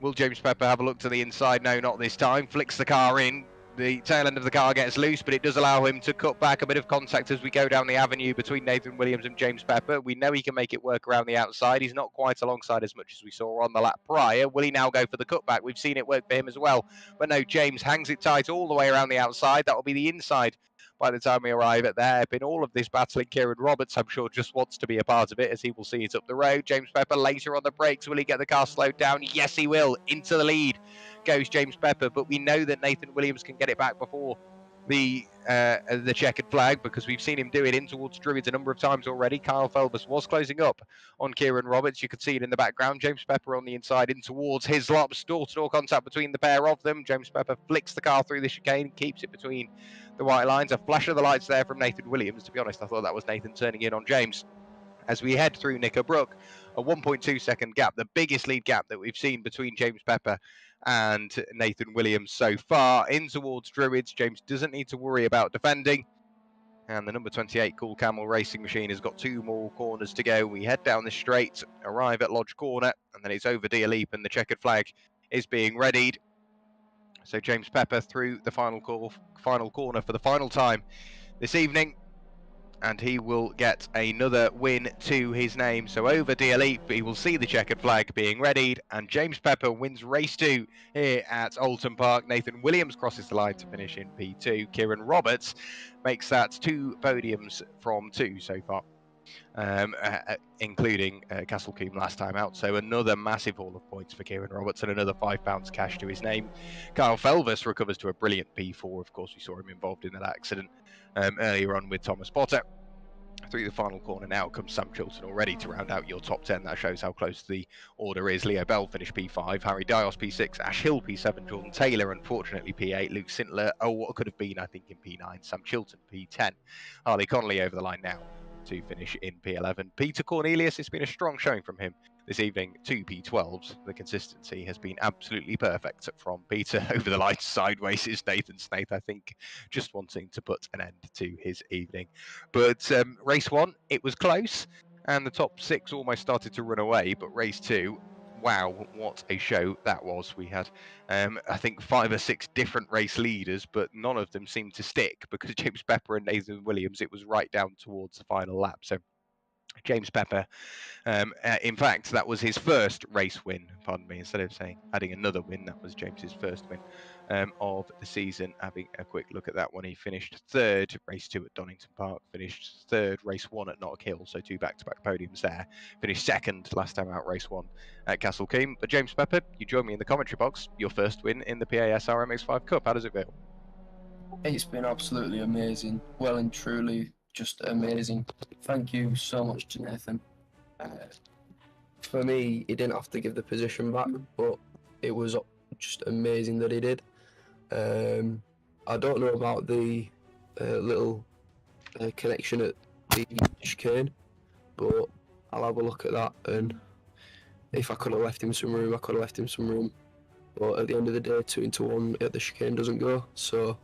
Will James Pepper have a look to the inside? No, not this time. Flicks the car in. The tail end of the car gets loose, but it does allow him to cut back. A bit of contact as we go down the avenue between Nathan Williams and James Pepper. We know he can make it work around the outside. He's not quite alongside as much as we saw on the lap prior. Will he now go for the cutback? We've seen it work for him as well. But no, James hangs it tight all the way around the outside. That will be the inside by the time we arrive at the hairpin. All of this battling, Kieran Roberts, I'm sure, just wants to be a part of it, as he will see it up the road. James Pepper later on the brakes. Will he get the car slowed down? Yes, he will. Into the lead goes James Pepper, but we know that Nathan Williams can get it back before the checkered flag, because we've seen him do it in towards Druids a number of times already. Kyle Felbus was closing up on Kieran Roberts. You could see it in the background. James Pepper on the inside in towards Hislop's. Door-to-door contact between the pair of them. James Pepper flicks the car through the chicane and keeps it between the white lines. A flash of the lights there from Nathan Williams. To be honest, I thought that was Nathan turning in on James. As we head through Knickerbrook, a 1.2 second gap, the biggest lead gap that we've seen between James Pepper and Nathan Williams so far. In towards Druids, James doesn't need to worry about defending. And the number 28 Cool Camel Racing Machine has got 2 more corners to go. We head down the straight, arrive at Lodge Corner, and then it's over Deer Leap, and the checkered flag is being readied. So James Pepper through the final corner for the final time this evening. and he will get another win to his name. So over DLE, he will see the checkered flag being readied, and James Pepper wins race 2 here at Oulton Park. Nathan Williams crosses the line to finish in P2. Kieran Roberts makes that 2 podiums from 2 so far. Including Castle Coombe last time out. So another massive haul of points for Kieran Roberts and another £5 cash to his name. Kyle Felvis recovers to a brilliant P4. Of course, we saw him involved in that accident earlier on with Thomas Potter. Through the final corner now comes Sam Chilton already to round out your top 10. That shows how close the order is. Leo Bell finished P5, Harry Dios P6, Ash Hill P7, Jordan Taylor unfortunately P8, Luke Sintler, what could have been I think in P9, Sam Chilton P10. Harley Connolly over the line now to finish in P11. Peter Cornelius, it's been a strong showing from him this evening, 2 P12s. The consistency has been absolutely perfect from Peter. Over the line sideways is Nathan Snaith, I think, just wanting to put an end to his evening. But race 1, it was close, and the top 6 almost started to run away, but race 2, wow, what a show that was. We had, I think, 5 or 6 different race leaders, but none of them seemed to stick because James Pepper and Nathan Williams, it was right down towards the final lap. So James Pepper, in fact, that was his first race win, pardon me, instead of saying adding another win, that was James's first win of the season. Having a quick look at that one, he finished 3rd, race 2 at Donington Park, finished 3rd, race 1 at Knock Hill, so 2 back-to-back podiums there. Finished 2nd last time out, race 1 at Castle Coombe. But James Pepper, you join me in the commentary box, your first win in the PASR MX-5 Cup. How does it feel? It's been absolutely amazing, well and truly just amazing. Thank you so much to Nathan. For me, he didn't have to give the position back, but it was just amazing that he did. I don't know about the little connection at the chicane, but I'll have a look at that, and if I could have left him some room, I could have left him some room. But at the end of the day, 2-1 at the chicane doesn't go, so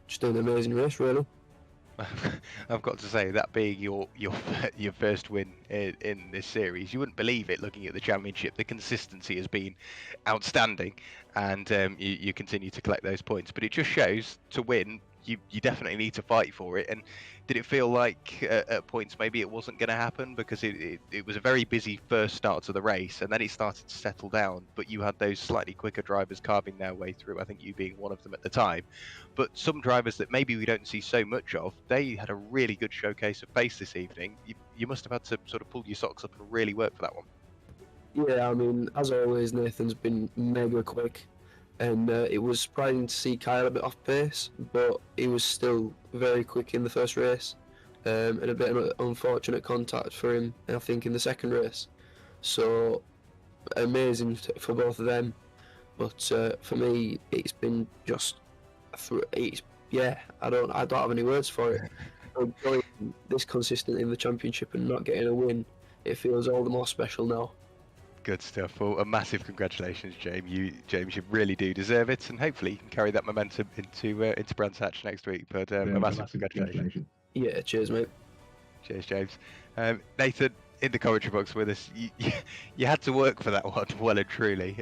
just an amazing race, really. I've got to say, that being your first win in this series, you wouldn't believe it looking at the championship. The consistency has been outstanding, and you continue to collect those points. But it just shows, to win, you definitely need to fight for it. And did it feel like at points maybe it wasn't going to happen because it was a very busy first start to the race, and then it started to settle down, but you had those slightly quicker drivers carving their way through, I think you being one of them at the time. But some drivers that maybe we don't see so much of, they had a really good showcase of pace this evening. You must have had to sort of pull your socks up and really work for that one. Yeah, I mean, as always, Nathan's been mega quick, and it was surprising to see Kyle a bit off pace, but he was still very quick in the first race, and a bit of an unfortunate contact for him, I think, in the second race. So amazing for both of them, but for me, it's been just, I don't have any words for it. Going this consistent in the championship and not getting a win, it feels all the more special now. Good stuff. Well, a massive congratulations, James. You really do deserve it, and hopefully you can carry that momentum into Brands Hatch next week. But a massive congratulations. Yeah, cheers, mate. Cheers, James. Nathan, in the commentary box with us, you had to work for that one, well and truly.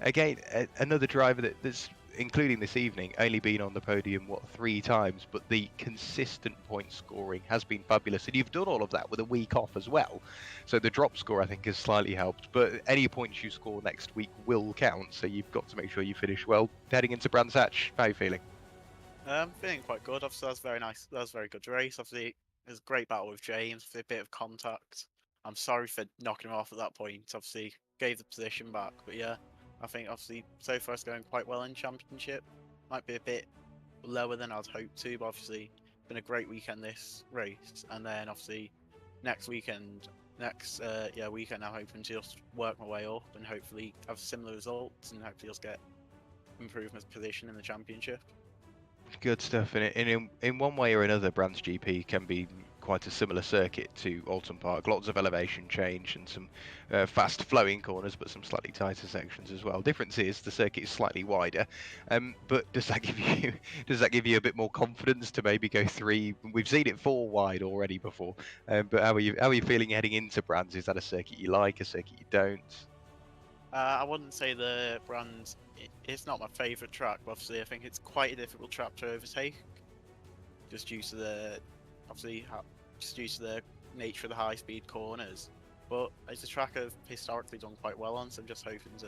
Again, another driver that's, including this evening, only been on the podium, 3 times, but the consistent point scoring has been fabulous. And you've done all of that with a week off as well. So the drop score, I think, has slightly helped. But any points you score next week will count. So you've got to make sure you finish well. Heading into Brands Hatch, how are you feeling? Feeling quite good. Obviously, that was very nice. That was a very good race. Obviously, it was a great battle with James, with a bit of contact. I'm sorry for knocking him off at that point. Obviously, gave the position back. But yeah, I think obviously so far it's going quite well in championship. Might be a bit lower than I'd hoped to, but obviously been a great weekend this race. And then obviously next weekend I'm hoping to just work my way up and hopefully have similar results and hopefully just get improvement position in the championship. Good stuff. And in one way or another, Brands GP can be quite a similar circuit to Oulton Park. Lots of elevation change and some fast flowing corners, but some slightly tighter sections as well. Difference is the circuit is slightly wider. But does that give you a bit more confidence to maybe go 3? We've seen it 4 wide already before. But how are you feeling heading into Brands? Is that a circuit you like, a circuit you don't? I wouldn't say the Brands. It's not my favourite track, but obviously I think it's quite a difficult track to overtake, just due to the obviously just due to the nature of the high-speed corners. But it's a track I've historically done quite well on, so I'm just hoping to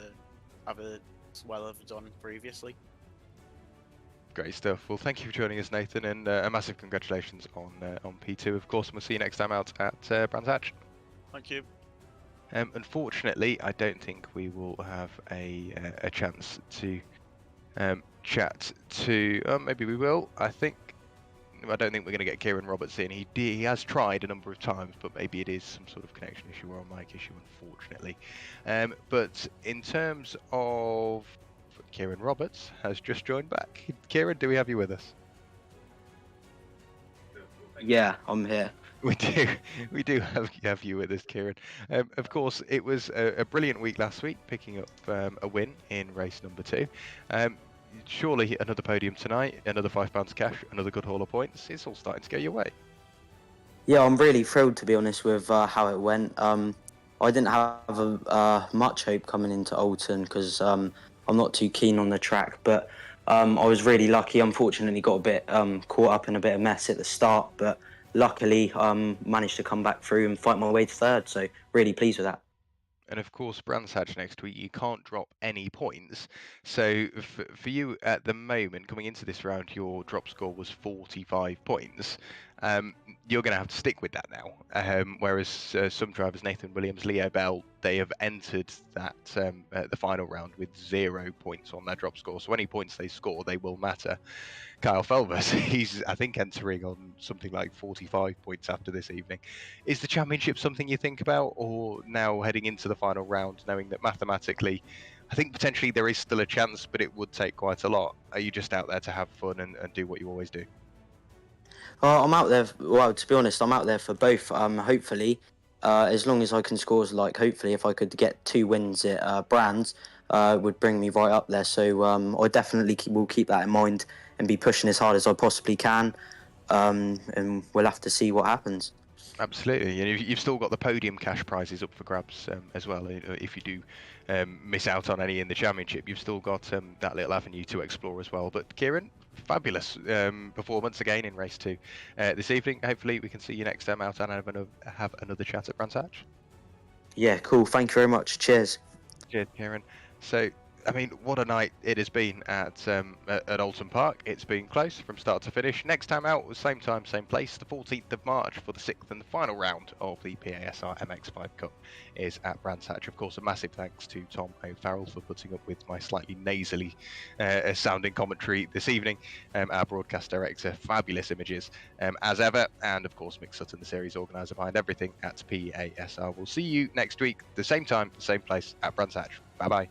have it as well as I've done previously. Great stuff. Well, thank you for joining us, Nathan, and a massive congratulations on P2, of course, and we'll see you next time out at Brands Hatch. Thank you. Unfortunately, I don't think we will have a chance to chat to. Maybe we will. I don't think we're going to get Kieran Roberts in. He has tried a number of times, but maybe it is some sort of connection issue or a mic issue, unfortunately. But in terms of Kieran Roberts has just joined back. Kieran, do we have you with us? Yeah, I'm here. We do have you with us, Kieran. Of course, it was a brilliant week last week, picking up a win in race number 2. Surely another podium tonight, another £5 cash, another good haul of points. It's all starting to go your way. Yeah, I'm really thrilled, to be honest, with how it went. I didn't have much hope coming into Oulton because I'm not too keen on the track, but I was really lucky. Unfortunately, got a bit caught up in a bit of mess at the start, but luckily managed to come back through and fight my way to third, so really pleased with that. And of course, Brands Hatch next week, you can't drop any points. So for you at the moment, coming into this round, your drop score was 45 points. You're going to have to stick with that now. Whereas some drivers, Nathan Williams, Leo Bell, they have entered that the final round with 0 points on their drop score. So any points they score, they will matter. Kyle Felvers, he's, I think, entering on something like 45 points after this evening. Is the championship something you think about, or now heading into the final round, knowing that mathematically, I think potentially there is still a chance, but it would take quite a lot? Are you just out there to have fun and do what you always do? I'm out there, well, to be honest, I'm out there for both. Hopefully, as long as I can score, like, hopefully if I could get 2 wins at Brands, would bring me right up there. So I definitely will keep that in mind and be pushing as hard as I possibly can. And we'll have to see what happens. Absolutely, and you've still got the podium cash prizes up for grabs as well. If you do miss out on any in the championship, you've still got that little avenue to explore as well. But Kieran, fabulous performance again in race 2 this evening. Hopefully we can see you next time out and have another chat at Brands Hatch. Yeah, cool. Thank you very much. Cheers. Cheers, Kieran. So, I mean, what a night it has been at Oulton Park. It's been close from start to finish. Next time out, same time, same place, the 14th of March for the 6th and the final round of the PASR MX-5 Cup is at Brands Hatch. Of course, a massive thanks to Tom O'Farrell for putting up with my slightly nasally sounding commentary this evening. Our broadcast director, fabulous images as ever. And of course, Mick Sutton, the series organiser behind everything at PASR. We'll see you next week, the same time, the same place at Brands Hatch. Bye-bye.